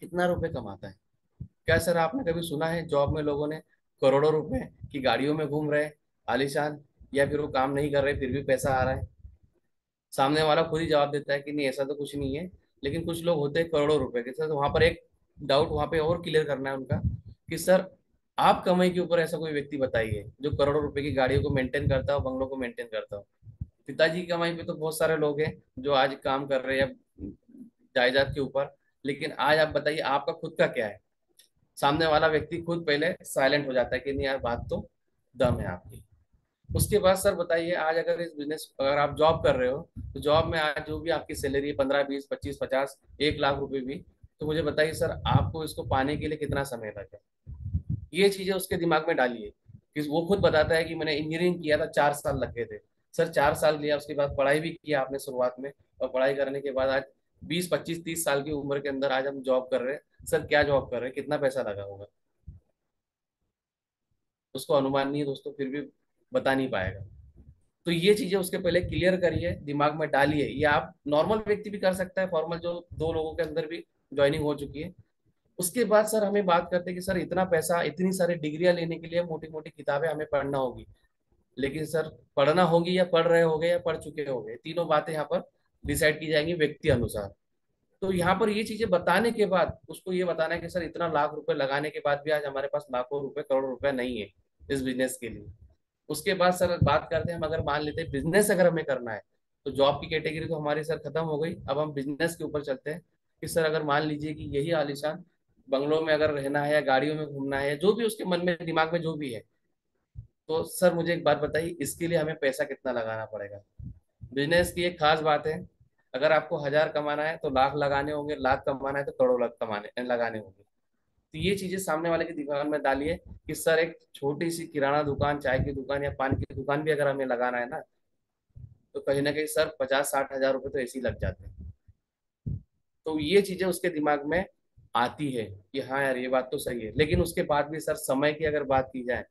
कितना रुपए कमाता है? क्या सर आपने कभी सुना है जॉब में लोगों ने करोड़ों रुपए की गाड़ियों में घूम रहे आलीशान, या फिर वो काम नहीं कर रहे फिर भी पैसा आ रहा है? सामने वाला खुद ही जवाब देता है कि नहीं ऐसा तो कुछ नहीं है। लेकिन कुछ लोग होते हैं करोड़ों रुपए के सर, तो वहां पर एक डाउट वहां पे और क्लियर करना है उनका, कि सर आप कमाई के ऊपर ऐसा कोई व्यक्ति बताइए जो करोड़ों रुपए की गाड़ियों को मेंटेन करता हो, बंगलों को मेंटेन करता हो। पिताजी की कमाई पे तो बहुत सारे लोग हैं जो आज काम कर रहे हैं जायदाद के ऊपर। लेकिन आज आप बताइए आपका खुद का क्या है? सामने वाला व्यक्ति खुद पहले साइलेंट हो जाता है कि नहीं यार बात तो दम है आपकी। उसके बाद सर बताइए आज अगर इस बिजनेस, अगर आप जॉब कर रहे हो तो जॉब में आज जो भी आपकी सैलरी है 15, 20, 25, 50, 1 लाख रुपए भी, तो मुझे बताइए सर आपको इसको पाने के लिए कितना समय लगा? ये चीजें उसके दिमाग में डालिए। कि वो खुद बताता है कि मैंने इंजीनियरिंग किया था 4 साल लग गए थे। सर 4 साल लिया, उसके बाद पढ़ाई भी किया आपने शुरुआत में, और पढ़ाई करने के बाद आज 20, 25, 30 साल की उम्र के अंदर आज हम जॉब कर रहे हैं। सर क्या जॉब कर रहे हैं, कितना पैसा लगा होगा? उसको अनुमान नहीं है दोस्तों, फिर भी बता नहीं पाएगा। तो ये चीजें उसके पहले क्लियर करिए, दिमाग में डालिए। ये आप नॉर्मल व्यक्ति भी कर सकता है, फॉर्मल जो 2 लोगों के अंदर भी ज्वाइनिंग हो चुकी है। उसके बाद सर हमें बात करते हैं कि सर इतना पैसा, इतनी सारी डिग्रियां लेने के लिए मोटी मोटी किताबें हमें पढ़ना होगी। लेकिन सर पढ़ना होगी या पढ़ रहे होगे या पढ़ चुके होगे, तीनों बातें यहाँ पर डिसाइड की जाएंगी व्यक्ति अनुसार। तो यहाँ पर ये चीजें बताने के बाद उसको ये बताना है कि सर इतना लाख रुपए लगाने के बाद भी आज हमारे पास लाखों रुपए, करोड़ रुपए नहीं है इस बिजनेस के लिए। उसके बाद सर बात करते हैं, हम अगर मान लेते हैं बिजनेस अगर हमें करना है, तो जॉब की कैटेगरी तो हमारी सर खत्म हो गई, अब हम बिजनेस के ऊपर चलते हैं। कि सर अगर मान लीजिए कि यही आलीशान बंगलों में अगर रहना है या गाड़ियों में घूमना है, जो भी उसके मन में दिमाग में जो भी है, तो सर मुझे एक बात बताइए इसके लिए हमें पैसा कितना लगाना पड़ेगा? बिजनेस की एक खास बात है, अगर आपको 1,000 कमाना है तो लाख लगाने होंगे, लाख कमाना है तो करोड़ लाख कमाने लगाने होंगे। तो ये चीजें सामने वाले की दिमाग में डालिए कि सर एक छोटी सी किराना दुकान, चाय की दुकान या पान की दुकान भी अगर हमें लगाना है ना, तो कहीं ना कहीं सर 50-60 हजार रुपए तो ऐसे ही लग जाते हैं। तो ये चीजें उसके दिमाग में आती है कि हाँ यार ये बात तो सही है। लेकिन उसके बाद भी सर समय की अगर बात की जाए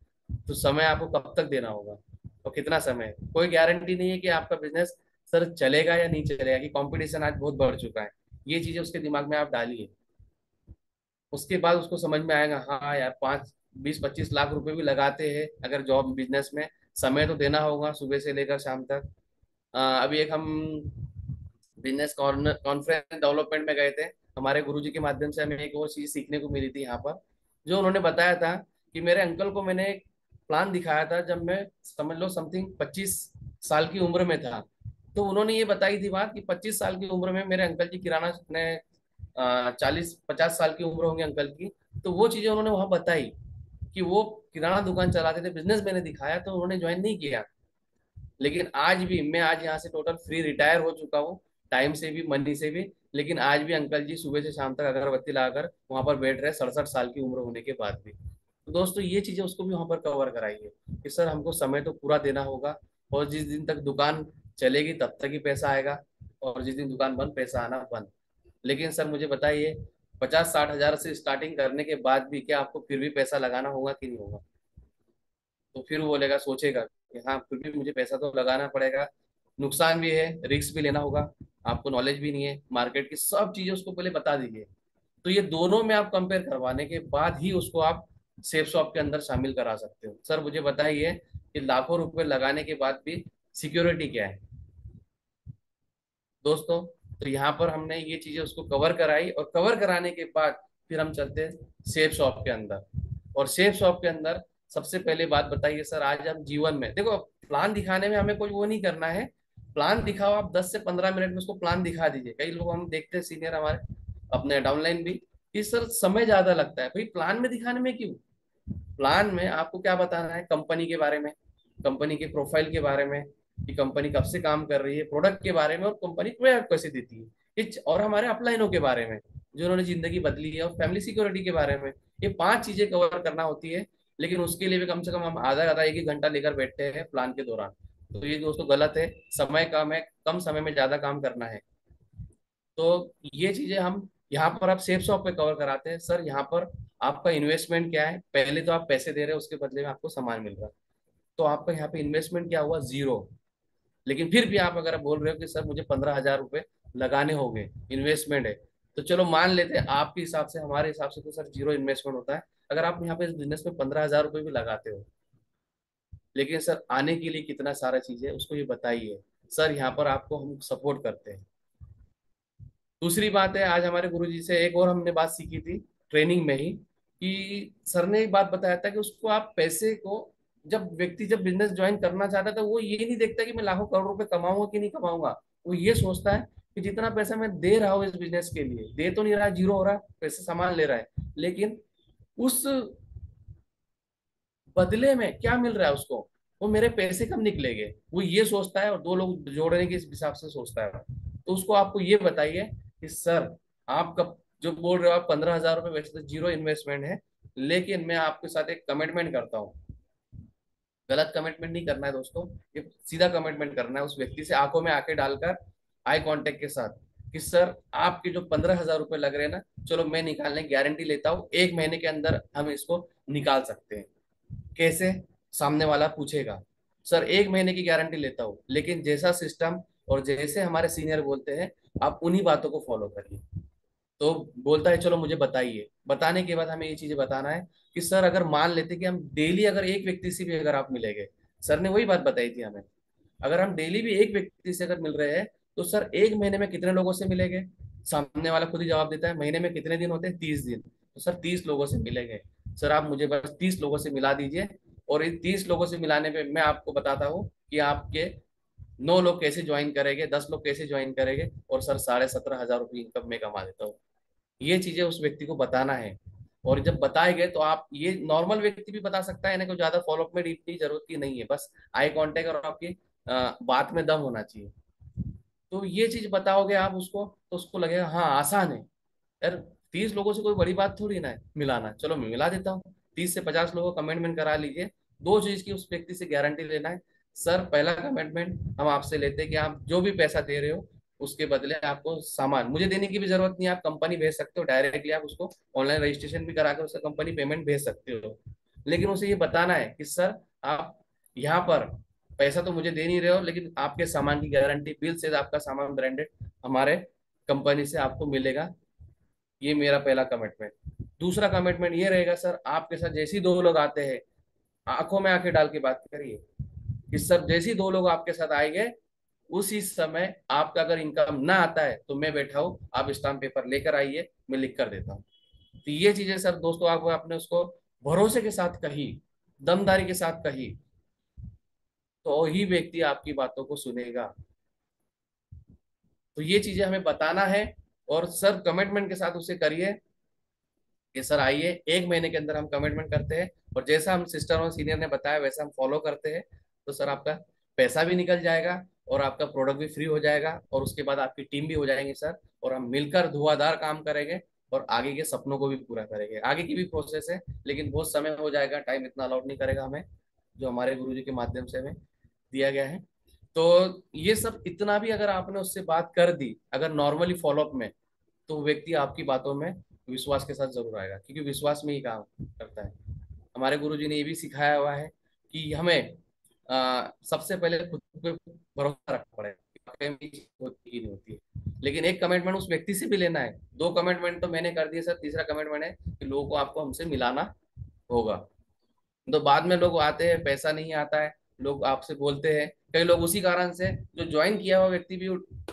तो समय आपको कब तक देना होगा और कितना समय, कोई गारंटी नहीं है कि आपका बिजनेस सर चलेगा या नहीं चलेगा, कि कंपटीशन आज बहुत बढ़ चुका है। ये चीजें उसके दिमाग में आप डालिए। उसके बाद उसको समझ में आएगा हाँ यार 5, 20, 25 लाख रुपए भी लगाते हैं अगर जॉब बिजनेस में, समय तो देना होगा सुबह से लेकर शाम तक। अभी एक हम बिजनेस कॉन्फ्रेंस डेवलपमेंट में गए थे, हमारे गुरुजी के माध्यम से हमें एक और चीज सीखने को मिली थी यहाँ पर। जो उन्होंने बताया था कि मेरे अंकल को मैंने एक प्लान दिखाया था जब मैं समझ लो समथिंग 25 साल की उम्र में था। तो उन्होंने ये बताई थी बात कि 25 साल की उम्र में मेरे अंकल जी किराना ने 40-50 साल की उम्र होंगी अंकल की। तो वो चीजें उन्होंने वहां बताई कि वो किराना दुकान चलाते थे, बिजनेस मैंने दिखाया तो उन्होंने ज्वाइन नहीं किया। लेकिन आज भी मैं आज यहाँ से टोटल फ्री रिटायर हो चुका हूँ, टाइम से भी मनी से भी। लेकिन आज भी अंकल जी सुबह से शाम तक अगरबत्ती लगाकर वहां पर बैठ रहे, 67 साल की उम्र होने के बाद भी। तो दोस्तों ये चीजें उसको भी वहां पर कवर कराइए कि सर हमको समय तो पूरा देना होगा, और जिस दिन तक दुकान चलेगी तब तक ही पैसा आएगा, और जिस दिन दुकान बंद पैसा आना बंद। लेकिन सर मुझे बताइए 50-60 हजार से स्टार्टिंग करने के बाद भी क्या आपको फिर भी पैसा लगाना होगा कि नहीं होगा? तो फिर वो बोलेगा, सोचेगा कि हाँ फिर भी मुझे पैसा तो लगाना पड़ेगा, नुकसान भी है, रिस्क भी लेना होगा, आपको नॉलेज भी नहीं है मार्केट की, सब चीजें उसको पहले बता दीजिए। तो ये दोनों में आप कंपेयर करवाने के बाद ही उसको आप सेफ शॉप के अंदर शामिल करा सकते हो। सर मुझे बताइए कि लाखों रुपए लगाने के बाद भी सिक्योरिटी क्या है दोस्तों। तो यहाँ पर हमने ये चीजें उसको कवर कराई, और कवर कराने के बाद फिर हम चलते हैं सेफ शॉप के अंदर। और सेफ शॉप के अंदर सबसे पहले बात बताइए सर, आज हम जीवन में देखो, प्लान दिखाने में हमें कोई वो नहीं करना है। प्लान दिखाओ आप 10 से 15 मिनट में उसको प्लान दिखा दीजिए। कई लोग हम देखते हैं सीनियर हमारे अपने डाउनलाइन भी, कि सर समय ज्यादा लगता है। भाई प्लान में दिखाने में क्यों, प्लान में आपको क्या बताना है, कंपनी के बारे में, कंपनी के प्रोफाइल के बारे में, कि कंपनी कब से काम कर रही है, प्रोडक्ट के बारे में, और कंपनी प्रोडक्ट कैसे देती है, और हमारे अपलाइनों के बारे में जो उन्होंने जिंदगी बदली है, और फैमिली सिक्योरिटी के बारे में। ये 5 चीजें कवर करना होती है, लेकिन उसके लिए भी कम से कम हम आधा आधा 1 1 घंटा लेकर बैठते हैं प्लान के दौरान। तो ये दोस्तों गलत है, समय कम है, कम समय में ज्यादा काम करना है। तो ये चीजें हम यहाँ पर आप सेफ शॉप पे कवर कराते हैं। सर यहाँ पर आपका इन्वेस्टमेंट क्या है, पहले तो आप पैसे दे रहे हो, उसके बदले में आपको सामान मिल रहा है, तो आपका यहाँ पे इन्वेस्टमेंट क्या हुआ, जीरो। लेकिन फिर भी आप अगर बोल रहे हो कि सर मुझे 15,000 रुपए लगाने होंगे, इन्वेस्टमेंट है, तो चलो मान लेते हैं आपके हिसाब से, हमारे हिसाब से तो सर जीरो इन्वेस्टमेंट होता है अगर आप यहाँ पे इस बिजनेस में 15,000 रुपए भी लगाते हो। लेकिन सर आने के लिए कितना सारा चीज है उसको ये बताइए। सर यहाँ पर आपको हम सपोर्ट करते हैं। दूसरी बात है, आज हमारे गुरुजी से एक और हमने बात सीखी थी ट्रेनिंग में ही, कि सर ने एक बात बताया था कि उसको आप पैसे को, जब व्यक्ति जब बिजनेस ज्वाइन करना चाहता है तो वो ये नहीं देखता कि मैं लाखों करोड़ रुपए कमाऊंगा कि नहीं कमाऊंगा। वो ये सोचता है कि जितना पैसा मैं दे रहा हूँ इस बिजनेस के लिए, दे तो नहीं रहा, जीरो हो रहा है, पैसे सामान ले रहा है, लेकिन उस बदले में क्या मिल रहा है उसको, वो मेरे पैसे कब निकलेंगे, वो ये सोचता है, और 2 लोग जोड़ने के हिसाब से सोचता है। तो उसको आपको ये बताइए कि सर आप कब जो बोल रहे हो, आप 15,000 रुपये, वैसे तो जीरो इन्वेस्टमेंट है, लेकिन मैं आपके साथ एक कमिटमेंट करता हूँ। गलत कमिटमेंट नहीं करना है दोस्तों, ये सीधा कमिटमेंट करना है उस व्यक्ति से, आंखों में आंखें डालकर, आई कांटेक्ट के साथ, कि सर आपके जो 15,000 रुपये लग रहे हैं ना, चलो मैं निकालने की गारंटी लेता हूँ, 1 महीने के अंदर हम इसको निकाल सकते हैं। कैसे, सामने वाला पूछेगा, सर 1 महीने की गारंटी लेता हूँ, लेकिन जैसा सिस्टम और जैसे हमारे सीनियर बोलते हैं आप उन्हीं बातों को फॉलो करिए। तो बोलता है चलो मुझे बताइए। बताने के बाद हमें ये चीजें बताना है कि सर अगर मान लेते कि हम डेली अगर एक व्यक्ति से भी अगर आप मिलेंगे, सर ने वही बात बताई थी हमें, अगर हम डेली भी एक व्यक्ति से अगर मिल रहे हैं, तो सर 1 महीने में कितने लोगों से मिलेंगे। सामने वाला खुद ही जवाब देता है, महीने में कितने दिन होते हैं, 30 दिन, तो सर 30 लोगों से मिलेंगे। सर आप मुझे बस 30 लोगों से मिला दीजिए, और इन 30 लोगों से मिलाने पे मैं आपको बताता हूँ कि आपके 9 लोग कैसे ज्वाइन करेंगे, 10 लोग कैसे ज्वाइन करेंगे, और सर 17,500 रुपये इनकम मैं कमा देता हूँ। ये चीजें उस व्यक्ति को बताना है। और जब बताए गए तो आप, ये नॉर्मल व्यक्ति भी बता सकता है, इन्हें कोई ज्यादा फॉलोअप में इतनी जरूरत की नहीं है, बस आई कांटेक्ट और आपकी बात में दम होना चाहिए। तो ये चीज बताओगे आप उसको, तो उसको लगेगा हाँ आसान है यार, 30 लोगों से कोई बड़ी बात थोड़ी ना है मिलाना, चलो मैं मिला देता हूँ। 30 से 50 लोगों का कमेंटमेंट करा लीजिए। 2 चीज की उस व्यक्ति से गारंटी लेना है। सर पहला कमिटमेंट हम आपसे लेते हैं कि आप जो भी पैसा दे रहे हो उसके बदले आपको सामान, मुझे देने की भी जरूरत नहीं है, आप कंपनी भेज सकते हो डायरेक्टली, आप उसको ऑनलाइन रजिस्ट्रेशन भी करा कर उसका कंपनी पेमेंट भेज सकते हो। लेकिन उसे ये बताना है कि सर आप यहाँ पर पैसा तो मुझे दे नहीं रहे हो, लेकिन आपके सामान की गारंटी, बिल से आपका सामान ब्रांडेड हमारे कंपनी से आपको मिलेगा। ये मेरा पहला कमिटमेंट। दूसरा कमिटमेंट ये रहेगा, सर आपके साथ जैसे ही 2 लोग आते हैं, आंखों में आंखें डाल के बात करिए कि सर जैसे ही 2 लोग आपके साथ आएंगे, उसी समय आपका अगर इनकम ना आता है तो मैं बैठा हूँ, आप स्टाम्प पेपर लेकर आइए, मैं लिख कर देता हूँ। तो ये चीजें सर दोस्तों आप आपने उसको भरोसे के साथ कही, दमदारी के साथ कही, तो ही व्यक्ति आपकी बातों को सुनेगा। तो ये चीजें हमें बताना है, और सर कमिटमेंट के साथ उसे करिए कि सर आइए, 1 महीने के अंदर हम कमिटमेंट करते हैं, और जैसा हम सिस्टर और सीनियर ने बताया वैसा हम फॉलो करते हैं, तो सर आपका पैसा भी निकल जाएगा, और आपका प्रोडक्ट भी फ्री हो जाएगा, और उसके बाद आपकी टीम भी हो जाएगी सर, और हम मिलकर धुआंधार काम करेंगे, और आगे के सपनों को भी पूरा करेंगे। आगे की भी प्रोसेस है, लेकिन बहुत समय हो जाएगा, टाइम इतना अलाउड नहीं करेगा हमें, जो हमारे गुरुजी के माध्यम से हमें दिया गया है। तो ये सब इतना भी अगर आपने उससे बात कर दी, अगर नॉर्मली फॉलोअप में, तो व्यक्ति आपकी बातों में विश्वास के साथ जरूर आएगा, क्योंकि विश्वास में ही काम करता है। हमारे गुरुजी ने ये भी सिखाया हुआ है कि हमें सबसे पहले खुद पे भरोसा रखना पड़ेगा। वाकई में ये चीज़ होती ही नहीं होती है। लेकिन एक कमिटमेंट उस व्यक्ति से भी लेना है। दो कमिटमेंट तो मैंने कर दिए सर, तीसरा कमिटमेंट है कि लोगों को आपको हमसे मिलाना होगा। तो बाद में लोग आते हैं, पैसा नहीं आता है, लोग आपसे बोलते हैं, कई लोग उसी कारण से जो ज्वाइन किया हुआ व्यक्ति भी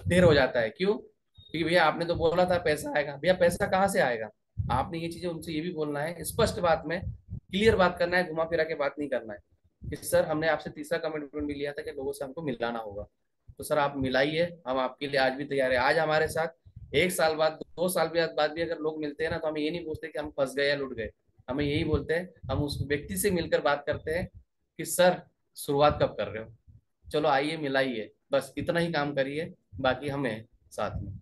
देर हो जाता है। क्यों? क्योंकि भैया आपने तो बोला था पैसा आएगा। भैया पैसा कहाँ से आएगा? आपने ये चीजें उनसे ये भी बोलना है, स्पष्ट बात में क्लियर बात करना है, घुमा फिरा के बात नहीं करना है कि सर हमने आपसे तीसरा कमिटमेंट भी लिया था कि लोगों से हमको मिलाना होगा। तो सर आप मिलाइए, हम आपके लिए आज भी तैयार है। आज हमारे साथ 1 साल बाद, 2 साल बाद भी अगर लोग मिलते हैं ना, तो हमें ये नहीं पूछते कि हम फंस गए या लुट गए। हमें यही बोलते हैं, हम उस व्यक्ति से मिलकर बात करते हैं कि सर शुरुआत कब कर रहे हो, चलो आइए मिलाइए, बस इतना ही काम करिए, बाकी हमें साथ में।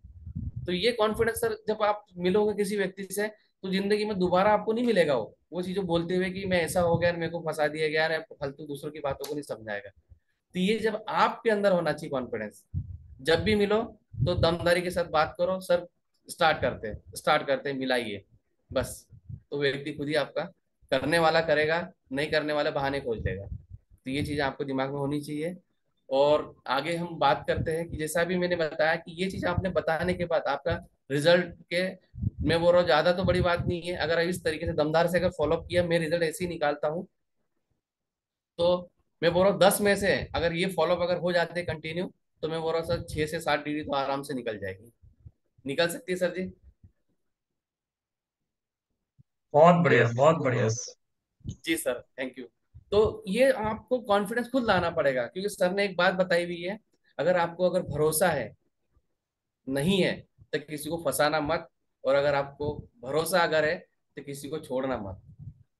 तो ये कॉन्फिडेंस सर, जब आप मिलोगे किसी व्यक्ति से तो जिंदगी में दोबारा आपको नहीं मिलेगा वो चीजें बोलते हुए कि मैं ऐसा हो गया, मेरे को फंसा दिया गया, यार फालतू दूसरों की बातों को नहीं समझाएगा। तो ये जब आपके अंदर होना चाहिए कॉन्फिडेंस, जब भी मिलो तो दमदारी के साथ बात करो, सर स्टार्ट करते हैं, मिलाइए, बस। तो व्यक्ति खुद ही आपका करने वाला करेगा, नहीं करने वाले बहाने खोज देगा। तो ये चीज आपको दिमाग में होनी चाहिए। और आगे हम बात करते हैं कि जैसा भी मैंने बताया कि ये चीज आपने बताने के बाद आपका रिजल्ट के, मैं बोल रहा हूँ ज्यादा तो बड़ी बात नहीं है, अगर इस तरीके से दमदार से अगर फॉलोअप किया, मैं रिजल्ट ऐसे ही निकालता हूँ। तो मैं बोल रहा हूँ 10 में से अगर ये फॉलोअप अगर हो जाते कंटिन्यू, तो मैं बोल रहा हूँ सर 6 से 7 डिग्री तो आराम से निकल जाएगी, निकल सकती है सर जी। बहुत बढ़िया, यस बहुत बढ़िया। यस। जी सर, थैंक यू। तो ये आपको कॉन्फिडेंस खुद लाना पड़ेगा, क्योंकि सर ने एक बात बताई हुई है, अगर आपको अगर भरोसा है नहीं है तो किसी को फंसाना मत, और अगर आपको भरोसा अगर है तो किसी को छोड़ना मत।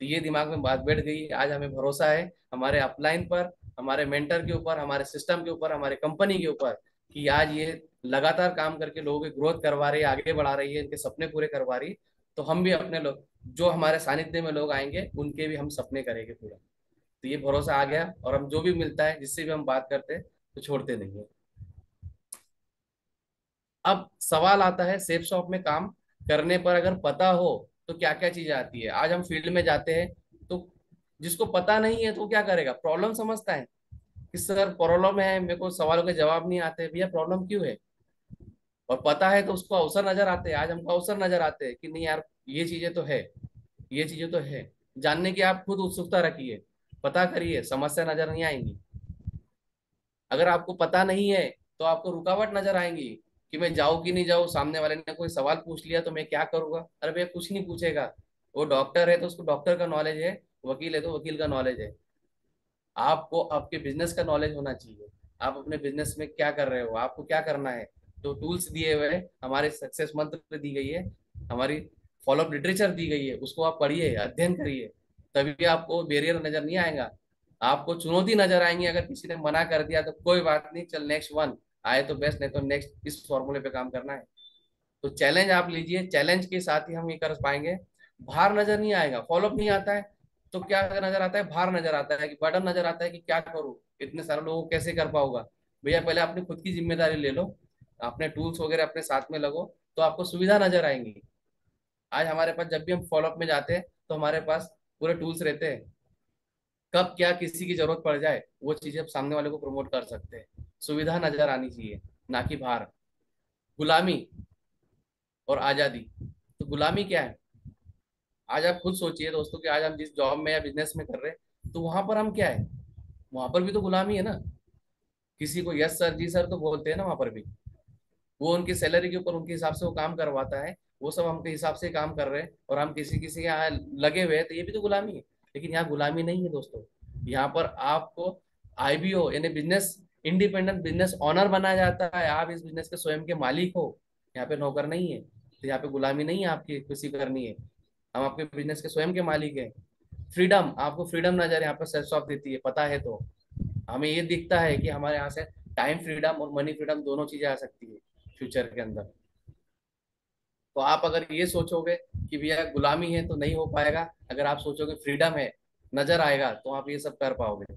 तो ये दिमाग में बात बैठ गई। आज हमें भरोसा है हमारे अपलाइन पर, हमारे मेंटर के ऊपर, हमारे सिस्टम के ऊपर, हमारे कंपनी के ऊपर, कि आज ये लगातार काम करके लोगों की ग्रोथ करवा रही है, आगे बढ़ा रही है, इनके सपने पूरे करवा रही है। तो हम भी अपने लोग, जो हमारे सानिध्य में लोग आएंगे उनके भी हम सपने करेंगे पूरा। तो ये भरोसा आ गया, और हम जो भी मिलता है, जिससे भी हम बात करते हैं, तो छोड़ते नहीं है। अब सवाल आता है, सेफ शॉप में काम करने पर अगर पता हो तो क्या क्या चीजें आती है। आज हम फील्ड में जाते हैं, तो जिसको पता नहीं है तो क्या करेगा, प्रॉब्लम समझता है कि सर प्रॉब्लम है, मेरे को सवालों के जवाब नहीं आते। भैया प्रॉब्लम क्यों है? और पता है तो उसको अवसर नजर आते हैं। आज हमको अवसर नजर आते हैं कि नहीं यार, ये चीजें तो है, ये चीजें तो है। जानने की आप खुद उत्सुकता रखिए, पता करिए, समस्या नजर नहीं आएंगी। अगर आपको पता नहीं है तो आपको रुकावट नजर आएंगी कि मैं जाऊँ कि नहीं जाऊँ, सामने वाले ने कोई सवाल पूछ लिया तो मैं क्या करूंगा। अरे भैया कुछ नहीं पूछेगा, वो डॉक्टर है तो उसको डॉक्टर का नॉलेज है, वकील है तो वकील का नॉलेज है। आपको आपके बिजनेस का नॉलेज होना चाहिए, आप अपने बिजनेस में क्या कर रहे हो, आपको क्या करना है। तो टूल्स दिए हुए हैं, हमारे सक्सेस मंत्र दी गई है, हमारी फॉलोअप लिटरेचर दी गई है, उसको आप पढ़िए, अध्ययन करिए, तभी आपको बैरियर नजर नहीं आएगा, आपको चुनौती नजर आएंगी। अगर किसी ने मना कर दिया तो कोई बात नहीं, चल नेक्स्ट वन, आए तो बेस्ट, नहीं तो नेक्स्ट, इस फॉर्मूले पे काम करना है। तो चैलेंज आप लीजिए, चैलेंज के साथ ही हम ये कर पाएंगे। भार नजर नहीं आएगा, फॉलोअप नहीं आता है तो क्या नजर आता है, भार नजर आता है, कि बर्डन नजर आता है कि क्या करूं, इतने सारे लोगों को कैसे कर पाऊंगा। भैया पहले अपनी खुद की जिम्मेदारी ले लो, अपने टूल्स वगैरह अपने साथ में लगो, तो आपको सुविधा नजर आएंगी। आज हमारे पास जब भी हम फॉलोअप में जाते हैं तो हमारे पास पूरे टूल्स रहते हैं, कब क्या किसी की जरूरत पड़ जाए वो चीजें आप सामने वाले को प्रमोट कर सकते हैं। सुविधा नजर आनी चाहिए, ना कि भार। गुलामी और आजादी। तो गुलामी क्या है? आज आप खुद सोचिए दोस्तों कि आज हम जिस जॉब में या बिजनेस में कर रहे हैं, तो वहां पर हम क्या है, वहां पर भी तो गुलामी है ना। किसी को यस सर जी सर तो बोलते हैं ना वहां पर भी, वो उनकी सैलरी के ऊपर उनके हिसाब से वो काम करवाता है, वो सब हमके हिसाब से काम कर रहे हैं, और हम किसी किसी के यहाँ लगे हुए हैं, तो ये भी तो गुलामी है। लेकिन यहाँ गुलामी नहीं है दोस्तों, यहाँ पर आपको आईबीओ यानी बिजनेस इंडिपेंडेंट बिजनेस ऑनर बनाया जाता है। आप इस बिजनेस के स्वयं के मालिक हो, यहाँ पे नौकर नहीं है। तो यहाँ पे गुलामी नहीं है आपकी किसी करनी है, हम आपके बिजनेस के स्वयं के मालिक हैं। फ्रीडम, आपको फ्रीडम नजर यहाँ पर सेल्फ ऑफ देती है, पता है तो। हमें ये दिखता है कि हमारे यहाँ से टाइम फ्रीडम और मनी फ्रीडम दोनों चीजें आ सकती है फ्यूचर के अंदर। तो आप अगर ये सोचोगे कि भैया गुलामी है तो नहीं हो पाएगा, अगर आप सोचोगे फ्रीडम है, नजर आएगा, तो आप ये सब कर पाओगे।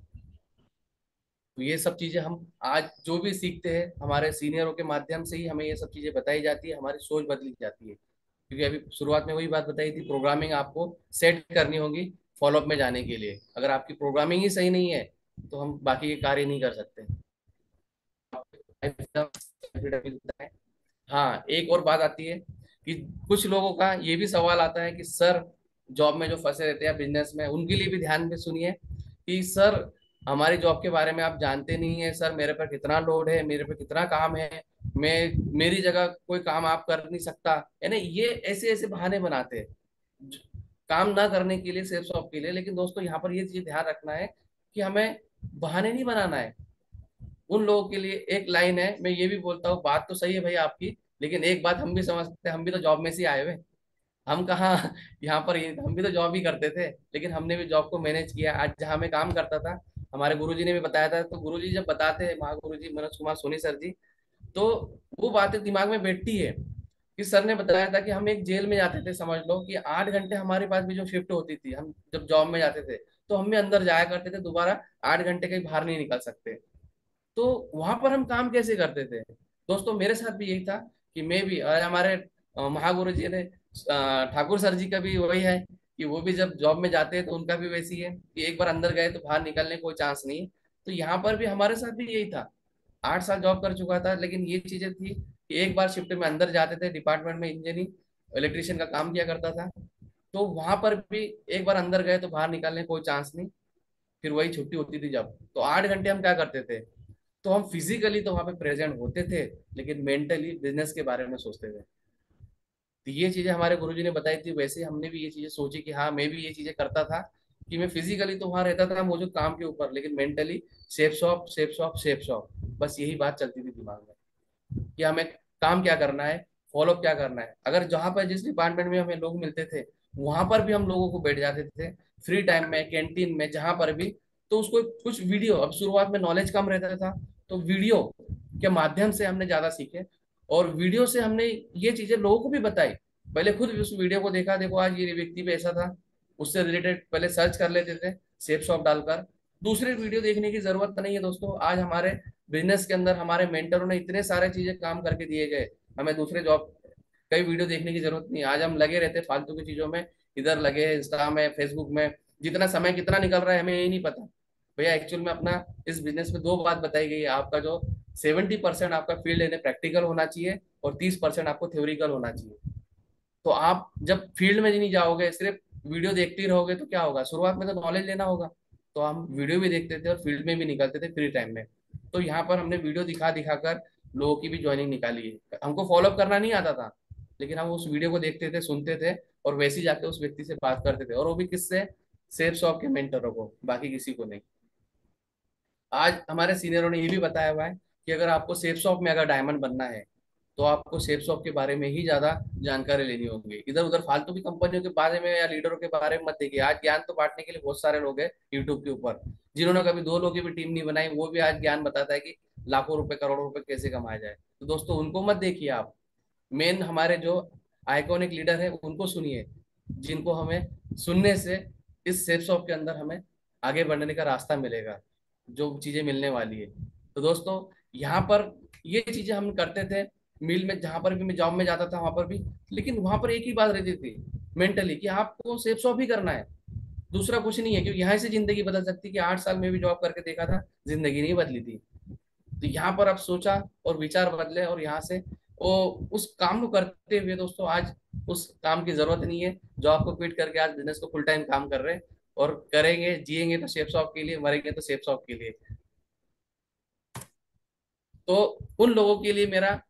तो ये सब चीजें हम आज जो भी सीखते हैं, हमारे सीनियरों के माध्यम से ही हमें ये सब चीजें बताई जाती है, हमारी सोच बदली जाती है। क्योंकि अभी शुरुआत में वही बात बताई थी, प्रोग्रामिंग आपको सेट करनी होगी फॉलोअप में जाने के लिए। अगर आपकी प्रोग्रामिंग ही सही नहीं है तो हम बाकी के कार्य नहीं कर सकते। मिलता है। हाँ, एक और बात आती है कि कुछ लोगों का ये भी सवाल आता है कि सर, जॉब में जो फंसे रहते हैं बिजनेस में, उनके लिए भी ध्यान में सुनिए कि सर, हमारी जॉब के बारे में आप जानते नहीं है सर, मेरे पर कितना लोड है, मेरे पर कितना काम है, मैं मेरी जगह कोई काम आप कर नहीं सकता। यानी ये ऐसे ऐसे बहाने बनाते हैं काम ना करने के लिए, सेल्स जॉब के लिए। लेकिन दोस्तों यहाँ पर ये चीज ध्यान रखना है कि हमें बहाने नहीं बनाना है। उन लोगों के लिए एक लाइन है, मैं ये भी बोलता हूँ, बात तो सही है भाई आपकी, लेकिन एक बात हम भी समझते हैं, हम भी तो जॉब में से ही आए हुए। हम कहाँ यहाँ पर हम भी तो जॉब ही करते थे, लेकिन हमने भी जॉब को मैनेज किया। आज जहाँ मैं काम करता था, हमारे गुरुजी ने भी बताया था, तो गुरुजी जब बताते हैं, महागुरु जी मनोज कुमार सोनी सर जी, तो वो बातें दिमाग में बैठती है कि सर ने बताया था कि हम एक जेल में जाते थे, समझ लो कि 8 घंटे हमारे पास भी जो शिफ्ट होती थी, हम जब जॉब में जाते थे तो हम भी अंदर जाया करते थे, दोबारा 8 घंटे कहीं बाहर नहीं निकल सकते। तो वहां पर हम काम कैसे करते थे? दोस्तों मेरे साथ भी यही था कि मैं भी, और हमारे महागुरु जी ने, ठाकुर सर जी का भी वही है कि वो भी जब जॉब में जाते हैं तो उनका भी वैसी है कि एक बार अंदर गए तो बाहर निकलने कोई चांस नहीं है। तो यहाँ पर भी हमारे साथ भी यही था। 8 साल जॉब कर चुका था, लेकिन ये चीजें थी कि एक बार शिफ्ट में अंदर जाते थे, डिपार्टमेंट में इंजीनियरिंग इलेक्ट्रिशियन का काम किया करता था, तो वहां पर भी एक बार अंदर गए तो बाहर निकलने कोई चांस नहीं। फिर वही छुट्टी होती थी जब, तो 8 घंटे हम क्या करते थे, तो हम फिजिकली तो वहां पे प्रेजेंट होते थे, लेकिन मेंटली बिजनेस के बारे में सोचते थे। तो ये चीजें हमारे गुरुजी ने बताई थी, वैसे ही हमने भी ये चीजें सोची कि हाँ, मैं भी ये चीजें करता था कि मैं फिजिकली तो वहां रहता था मौजूद काम के ऊपर, लेकिन mentally safe shop safe shop safe shop, बस यही बात चलती थी दिमाग में कि हमें काम क्या करना है, फॉलो क्या करना है। अगर जहां पर जिस डिपार्टमेंट में हमें लोग मिलते थे, वहां पर भी हम लोगों को बैठ जाते थे, फ्री टाइम में, कैंटीन में, जहां पर भी। तो उसको कुछ वीडियो, अब शुरुआत में नॉलेज कम रहता था, तो वीडियो के माध्यम से हमने ज्यादा सीखे, और वीडियो से हमने ये चीजें लोगों को भी बताई। पहले खुद भी उस वीडियो को देखा, देखो आज ये व्यक्ति पे ऐसा था, उससे रिलेटेड पहले सर्च कर लेते थे सेफ शॉप डालकर। दूसरे वीडियो देखने की जरूरत नहीं है दोस्तों। आज हमारे बिजनेस के अंदर हमारे मेंटरों ने इतने सारे चीजें काम करके दिए गए, हमें दूसरे जॉब कई वीडियो देखने की जरूरत नहीं। आज हम लगे रहते फालतू की चीजों में, इधर लगे हैं इंस्टा में, फेसबुक में, जितना समय कितना निकल रहा है हमें यही नहीं पता। भैया एक्चुअल में अपना इस बिजनेस में दो बात बताई गई है, आपका जो 70% आपका फील्ड है प्रैक्टिकल होना चाहिए, और 30% आपको थ्योरिकल होना चाहिए। तो आप जब फील्ड में नहीं जाओगे, सिर्फ वीडियो देखते ही रहोगे, तो क्या होगा? शुरुआत में तो नॉलेज लेना होगा। तो हम वीडियो भी देखते थे और फील्ड में भी निकलते थे फ्री टाइम में। तो यहाँ पर हमने वीडियो दिखा दिखा कर लोगों की भी ज्वाइनिंग निकाली है। हमको फॉलोअप करना नहीं आता था, लेकिन हम उस वीडियो को देखते थे, सुनते थे, और वैसे ही जाके उस व्यक्ति से बात करते थे, और वो भी किससे? सेफ शॉप के मेंटरों को, बाकी किसी को नहीं। आज हमारे सीनियरों ने ये भी बताया हुआ है कि अगर आपको सेफ शॉप में अगर डायमंड बनना है, तो आपको सेफ शॉप के बारे में ही ज्यादा जानकारी लेनी होगी। इधर उधर फालतू की कंपनियों के बारे में या लीडरों के बारे में मत देखिए। आज ज्ञान तो बांटने के लिए बहुत सारे लोग हैं यूट्यूब के ऊपर, जिन्होंने कभी 2 लोगों की भी टीम नहीं बनाई, वो भी आज ज्ञान बताता है कि लाखों रुपए करोड़ों रुपए कैसे कमाया जाए। तो दोस्तों उनको मत देखिए आप, मेन हमारे जो आइकॉनिक लीडर है उनको सुनिए, जिनको हमें सुनने से इस सेफ शॉप के अंदर हमें आगे बढ़ने का रास्ता मिलेगा, जो चीजें मिलने वाली है। तो दोस्तों यहाँ पर ये चीजें हम करते थे मिल में, जहां पर भी मैं जॉब में जाता था वहां पर भी। लेकिन वहां पर एक ही बात रहती थी मेंटली, कि आपको सेफ शॉप ही करना है, दूसरा कुछ नहीं है। क्योंकि यहाँ से जिंदगी बदल सकती है, कि 8 साल में भी जॉब करके देखा था, जिंदगी नहीं बदली थी। तो यहाँ पर अब सोचा और विचार बदले, और यहाँ से वो उस काम को करते हुए दोस्तों आज उस काम की जरूरत नहीं है। जॉब को क्विट करके आज बिजनेस को फुल टाइम काम कर रहे हैं, और करेंगे, जिएंगे तो सेफ शॉप के लिए, मरेंगे तो सेफ शॉप के लिए। तो उन लोगों के लिए मेरा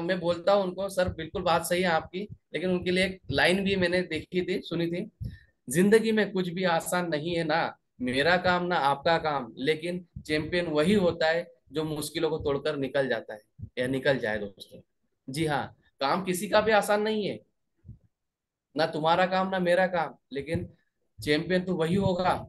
मैं बोलता हूँ उनको, सर बिल्कुल बात सही है आपकी, लेकिन उनके लिए एक लाइन भी मैंने देखी थी, सुनी थी, जिंदगी में कुछ भी आसान नहीं है ना, मेरा काम ना आपका काम, लेकिन चैंपियन वही होता है जो मुश्किलों को तोड़कर निकल जाता है या निकल जाए दोस्तों। जी हाँ, काम किसी का भी आसान नहीं है, ना तुम्हारा काम ना मेरा काम, लेकिन चैंपियन तो वही होगा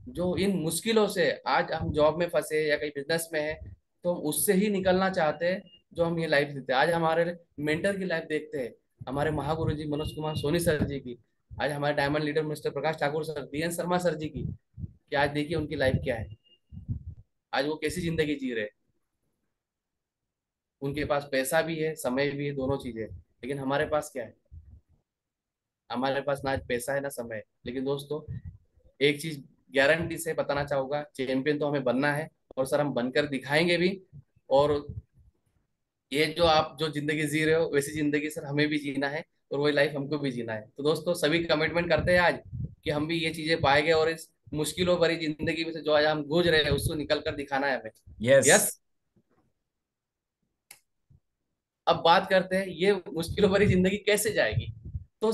जो इन मुश्किलों से, आज हम जॉब में फंसे या कहीं बिजनेस में है, तो हम उससे ही निकलना चाहते हैं, जो हम ये लाइफ देते हैं। आज हमारे मेंटर की लाइफ देखते हैं, हमारे महागुरु जी मनोज कुमार सोनी सर जी की, आज हमारे diamond leader mister Prakash Thakur sir, B N Sharma sir ji की, कि आज देखिए उनकी लाइफ क्या है, आज वो कैसी जिंदगी जी रहे हैं। उनके पास पैसा भी है, समय भी है, दोनों चीजें, लेकिन हमारे पास क्या है? हमारे पास ना पैसा है ना समय है। लेकिन दोस्तों एक चीज गारंटी से बताना चाहूंगा, चैंपियन तो हमें बनना है और सर हम बनकर दिखाएंगे भी। और ये जो आप जो जिंदगी जी रहे हो वैसी जिंदगी सर हमें भी जीना है और वही लाइफ हमको भी जीना है। तो दोस्तों सभी कमिटमेंट करते हैं आज कि हम भी ये चीजें पाएंगे और इस मुश्किलों भरी जिंदगी में से जो आज हम गूंज रहे हैं उसको निकल कर दिखाना है हमें। यस। यस। अब बात करते हैं ये मुश्किलों भरी जिंदगी कैसे जाएगी। तो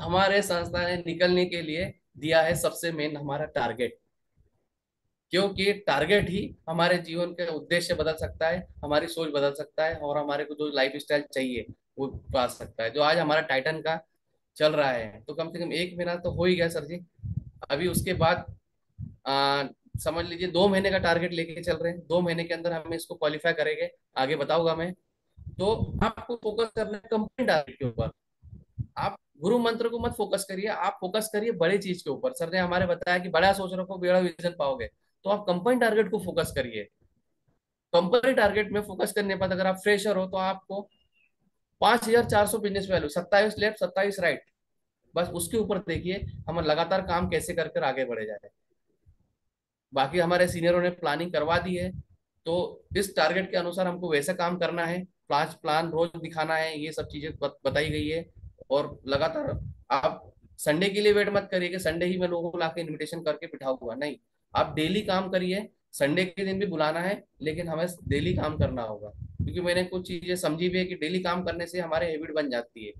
हमारे संस्था ने निकलने के लिए दिया है सबसे मेन हमारा टारगेट, क्योंकि टारगेट ही हमारे जीवन के उद्देश्य बदल सकता है, हमारी सोच बदल सकता है और हमारे को जो लाइफ स्टाइल चाहिए वो पा सकता है। जो आज हमारा टाइटन का चल रहा है तो कम से कम 1 महीना तो हो ही गया सर जी। अभी उसके बाद आ, समझ लीजिए 2 महीने का टारगेट लेके चल रहे हैं। 2 महीने के अंदर हम इसको क्वालिफाई करेंगे, आगे बताऊंगा मैं। तो आपको फोकस करना है कंपनी टारगेट के ऊपर। आप गुरु मंत्र को मत फोकस करिए, आप फोकस करिए बड़े चीज के ऊपर। सर ने हमारे बताया कि बड़ा सोच रखो बड़ा विजन पाओगे, तो आप कंपनी टारगेट को फोकस करिए। कंपनी टारगेट में फोकस करने पर अगर आप फ्रेशर हो तो आपको 5,400 बिजनेस वैल्यू, 27 लेफ्ट 27 राइट, बस उसके ऊपर देखिए हम लगातार काम कैसे कर कर आगे बढ़े जाए। बाकी हमारे सीनियरों ने प्लानिंग करवा दी है, तो इस टारगेट के अनुसार हमको वैसा काम करना है। प्लान प्लान रोज दिखाना है, ये सब चीजें बताई गई है। और लगातार आप संडे के लिए वेट मत करिए कि संडे ही मैं लोगों को लाके इनविटेशन करके बिठाऊंगा, नहीं। आप डेली काम करिए, संडे के दिन भी बुलाना है लेकिन हमें डेली काम करना होगा। क्योंकि मैंने कुछ चीजें समझी भी है कि डेली काम करने से हमारे हैबिट बन जाती है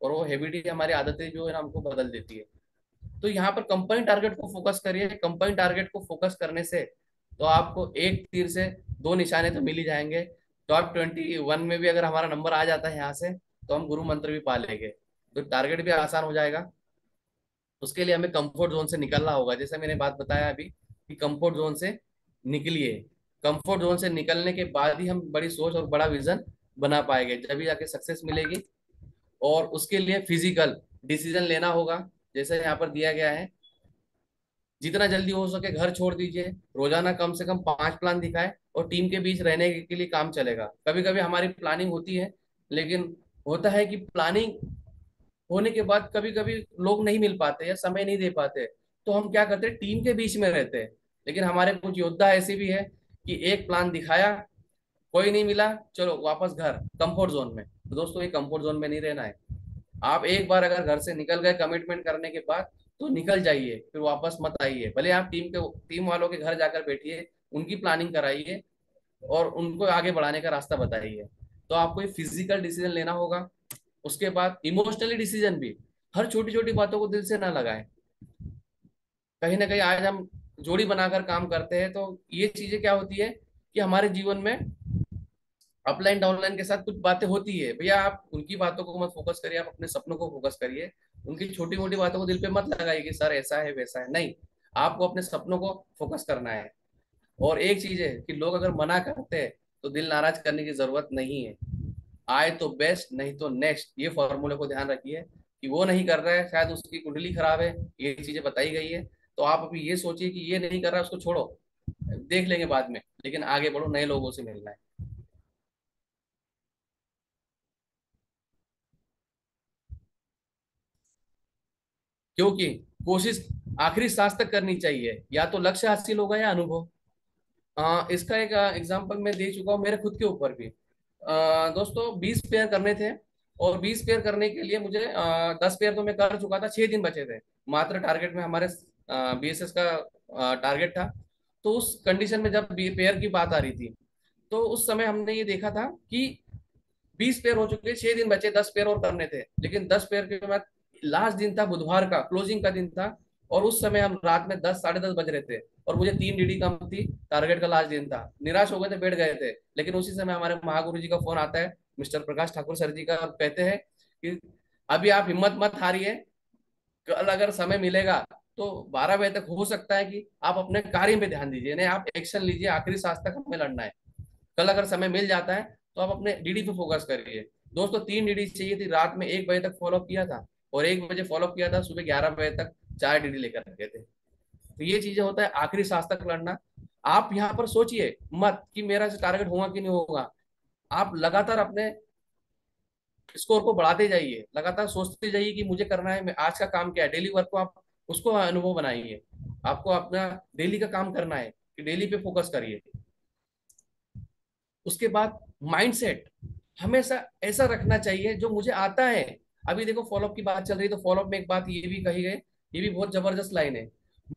और वो हैबिट ही हमारी आदतें जो है ना हमको बदल देती है। तो यहाँ पर कंपनी टारगेट को फोकस करिए। कंपनी टारगेट को फोकस करने से तो आपको एक तीर से दो निशाने तो मिल ही जाएंगे। टॉप 21 में भी अगर हमारा नंबर आ जाता है यहाँ से तो हम गुरु मंत्र भी पा लेंगे, तो टारगेट भी आसान हो जाएगा। उसके लिए हमें कंफर्ट जोन से निकलना होगा, जैसे मैंने बात बताया अभी कि कंफर्ट जोन से निकलिए। कंफर्ट जोन से निकलने के बाद ही हम बड़ी सोच और बड़ा विजन बना पाएंगे, जब जाके सक्सेस मिलेगी। और उसके लिए फिजिकल डिसीजन लेना होगा, जैसे यहाँ पर दिया गया है। जितना जल्दी हो सके घर छोड़ दीजिए, रोजाना कम से कम 5 प्लान दिखाए और टीम के बीच रहने के लिए काम चलेगा। कभी कभी हमारी प्लानिंग होती है लेकिन होता है कि प्लानिंग होने के बाद कभी कभी लोग नहीं मिल पाते या समय नहीं दे पाते, तो हम क्या करते हैं टीम के बीच में रहते हैं। लेकिन हमारे कुछ योद्धा ऐसे भी है कि एक प्लान दिखाया, कोई नहीं मिला, चलो वापस घर कंफर्ट जोन में। तो दोस्तों ये कंफर्ट जोन में नहीं रहना है। आप एक बार अगर घर से निकल गए कमिटमेंट करने के बाद तो निकल जाइए, फिर वापस मत आइए। भले आप टीम वालों के घर जाकर बैठिए, उनकी प्लानिंग कराइए और उनको आगे बढ़ाने का रास्ता बताइए। तो आपको फिजिकल डिसीजन लेना होगा। उसके बाद इमोशनली डिसीजन भी, हर छोटी छोटी बातों को दिल से ना लगाएं। कहीं ना कहीं आज हम जोड़ी बनाकर काम करते हैं तो ये चीजें क्या होती है कि हमारे जीवन में अपलाइन डाउनलाइन के साथ कुछ बातें होती है। भैया आप उनकी बातों को मत फोकस करिए, आप अपने सपनों को फोकस करिए। उनकी छोटी मोटी बातों को दिल पे मत लगाइए कि सर ऐसा है वैसा है, नहीं। आपको अपने सपनों को फोकस करना है। और एक चीज है कि लोग अगर मना करते हैं तो दिल नाराज करने की जरूरत नहीं है। आए तो बेस्ट, नहीं तो नेक्स्ट, ये फॉर्मूले को ध्यान रखिए कि वो नहीं कर रहा है, शायद उसकी कुंडली खराब है, ये चीजें बताई गई है। तो आप अभी ये सोचिए कि ये नहीं कर रहा है, उसको छोड़ो, देख लेंगे बाद में, लेकिन आगे बढ़ो, नए लोगों से मिलना है। क्योंकि कोशिश आखिरी सांस तक करनी चाहिए, या तो लक्ष्य हासिल होगा या अनुभव। इसका एक एग्जांपल मैं दे चुका हूँ मेरे खुद के ऊपर भी। दोस्तों 20 पेयर करने थे और 20 पेयर करने के लिए मुझे 10 पेयर तो मैं कर चुका था, 6 दिन बचे थे मात्र टारगेट में। हमारे बीएसएस का टारगेट था। तो उस कंडीशन में जब पेयर की बात आ रही थी तो उस समय हमने ये देखा था कि 20 पेयर हो चुके, 6 दिन बचे, 10 पेयर और करने थे। लेकिन 10 पेयर के बाद लास्ट दिन था, बुधवार का क्लोजिंग का दिन था, और उस समय हम रात में 10 साढ़े 10 बज रहे थे और मुझे 3 डीडी कम थी, टारगेट का लास्ट दिन था। निराश हो गए थे, बैठ गए थे। लेकिन उसी समय हमारे महागुरु जी का फोन आता है, मिस्टर प्रकाश ठाकुर सर जी का, और कहते हैं कि अभी आप हिम्मत मत हारिए, कल अगर समय मिलेगा तो 12 बजे तक हो सकता है कि आप अपने कार्य में ध्यान दीजिए, नहीं आप एक्शन लीजिए, आखिरी सांस तक हमें लड़ना है। कल अगर समय मिल जाता है तो आप अपने डीडी पे फोकस करिए। दोस्तों 3 डीडी चाहिए थी, रात में 1 बजे तक फॉलोअप किया था और 1 बजे फॉलोअप किया था, सुबह 11 बजे तक 4 डीडी लेकर रखे थे। तो ये चीजें होता है आखिरी सांस तक लड़ना। आप यहाँ पर सोचिए मत कि मेरा टारगेट होगा कि नहीं होगा। आप लगातार अपने स्कोर को बढ़ाते जाइए, लगातार सोचते जाइए कि मुझे करना है, मैं आज का काम क्या है, डेली वर्क को आप उसको अनुभव बनाइए। आपको अपना डेली का काम करना है कि डेली पे फोकस करिए। उसके बाद माइंडसेट हमेशा ऐसा रखना चाहिए जो मुझे आता है। अभी देखो फॉलोअप की बात चल रही है, तो फॉलोअप में एक बात ये भी कही गई, ये भी बहुत जबरदस्त लाइन है।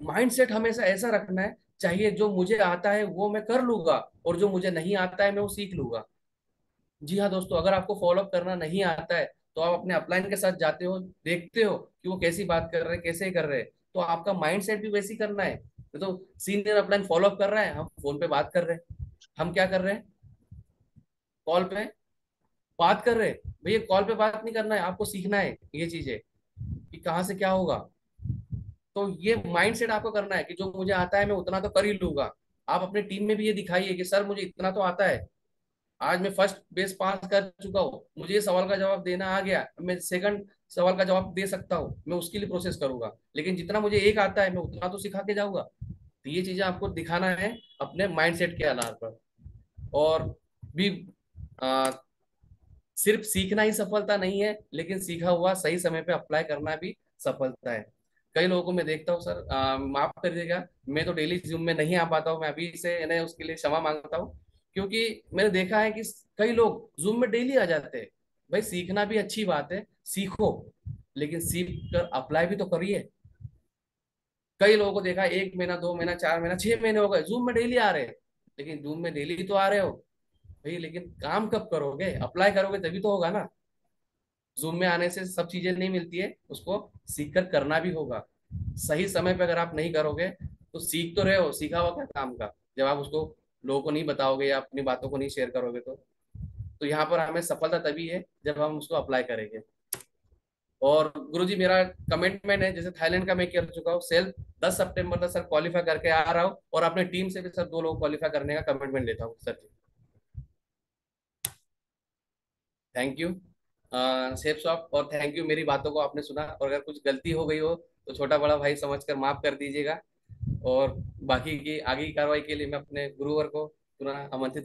माइंडसेट हमेशा ऐसा रखना है चाहिए जो मुझे आता है वो मैं कर लूंगा, और जो मुझे नहीं आता है मैं वो सीख लूंगा। जी हाँ दोस्तों, अगर आपको फॉलोअप करना नहीं आता है तो आप अपने अपलाइन के साथ जाते हो, देखते हो कि वो कैसी बात कर रहे हैं, कैसे कर रहे हैं, तो आपका माइंड सेट भी वैसी करना है। तो सीनियर अपलाइन फॉलोअप कर रहा है, हम फोन पे बात कर रहे हैं, हम क्या कर रहे हैं, कॉल पे बात कर रहे हैं। भैया कॉल पे बात नहीं करना है, आपको सीखना है ये चीजें कि कहाँ से क्या होगा। तो ये माइंड सेट आपको करना है कि जो मुझे आता है मैं उतना तो कर ही लूंगा। आप अपने टीम में भी ये दिखाइए कि सर मुझे इतना तो आता है, आज मैं फर्स्ट बेस पास कर चुका हूँ, मुझे ये सवाल का जवाब देना आ गया, मैं सेकंड सवाल का जवाब दे सकता हूँ, मैं उसके लिए प्रोसेस करूंगा, लेकिन जितना मुझे एक आता है मैं उतना तो सिखा के जाऊंगा। तो ये चीजें आपको दिखाना है अपने माइंडसेट के आधार पर। और भी आ, सिर्फ सीखना ही सफलता नहीं है, लेकिन सीखा हुआ सही समय पे अप्लाई करना भी सफलता है। कई लोगों को मैं देखता हूँ सर, माफ करिएगा, मैं तो डेली जूम में नहीं आ पाता हूँ, मैं अभी से इन्हें उसके लिए क्षमा मांगता हूँ। क्योंकि मैंने देखा है कि कई लोग जूम में डेली आ जाते हैं। भाई सीखना भी अच्छी बात है, सीखो, लेकिन सीख कर अप्लाई भी तो करिए। कई लोगों को देखा, 1 महीना 2 महीना 4 महीना 6 महीने हो गए जूम में डेली आ रहे हैं, लेकिन जूम में डेली तो आ रहे हो भाई, लेकिन काम कब करोगे, अप्लाई करोगे तभी तो होगा ना। जूम में आने से सब चीजें नहीं मिलती है, उसको सीख कर करना भी होगा। सही समय पे अगर आप नहीं करोगे तो सीख तो रहे हो, सीखा हुआ क्या काम का, जब आप उसको लोगों को नहीं बताओगे या अपनी बातों को नहीं शेयर करोगे तो यहाँ पर हमें सफलता तभी है जब हम उसको अप्लाई करेंगे। और गुरुजी मेरा कमिटमेंट है, जैसे थाईलैंड का मैं कर चुका हूँ सेल्फ, 10 सितंबर तक सर क्वालिफाई करके आ रहा हूँ, और अपने टीम से भी सर 2 लोग क्वालिफाई करने का कमिटमेंट लेता हूँ सर जी। थैंक यू सेफ शॉप, और थैंक यू मेरी बातों को आपने सुना, और अगर कुछ गलती हो गई हो तो छोटा बड़ा भाई समझकर माफ कर दीजिएगा। और बाकी की आगे की कार्रवाई के लिए मैं अपने गुरुवर को पुनः आमंत्रित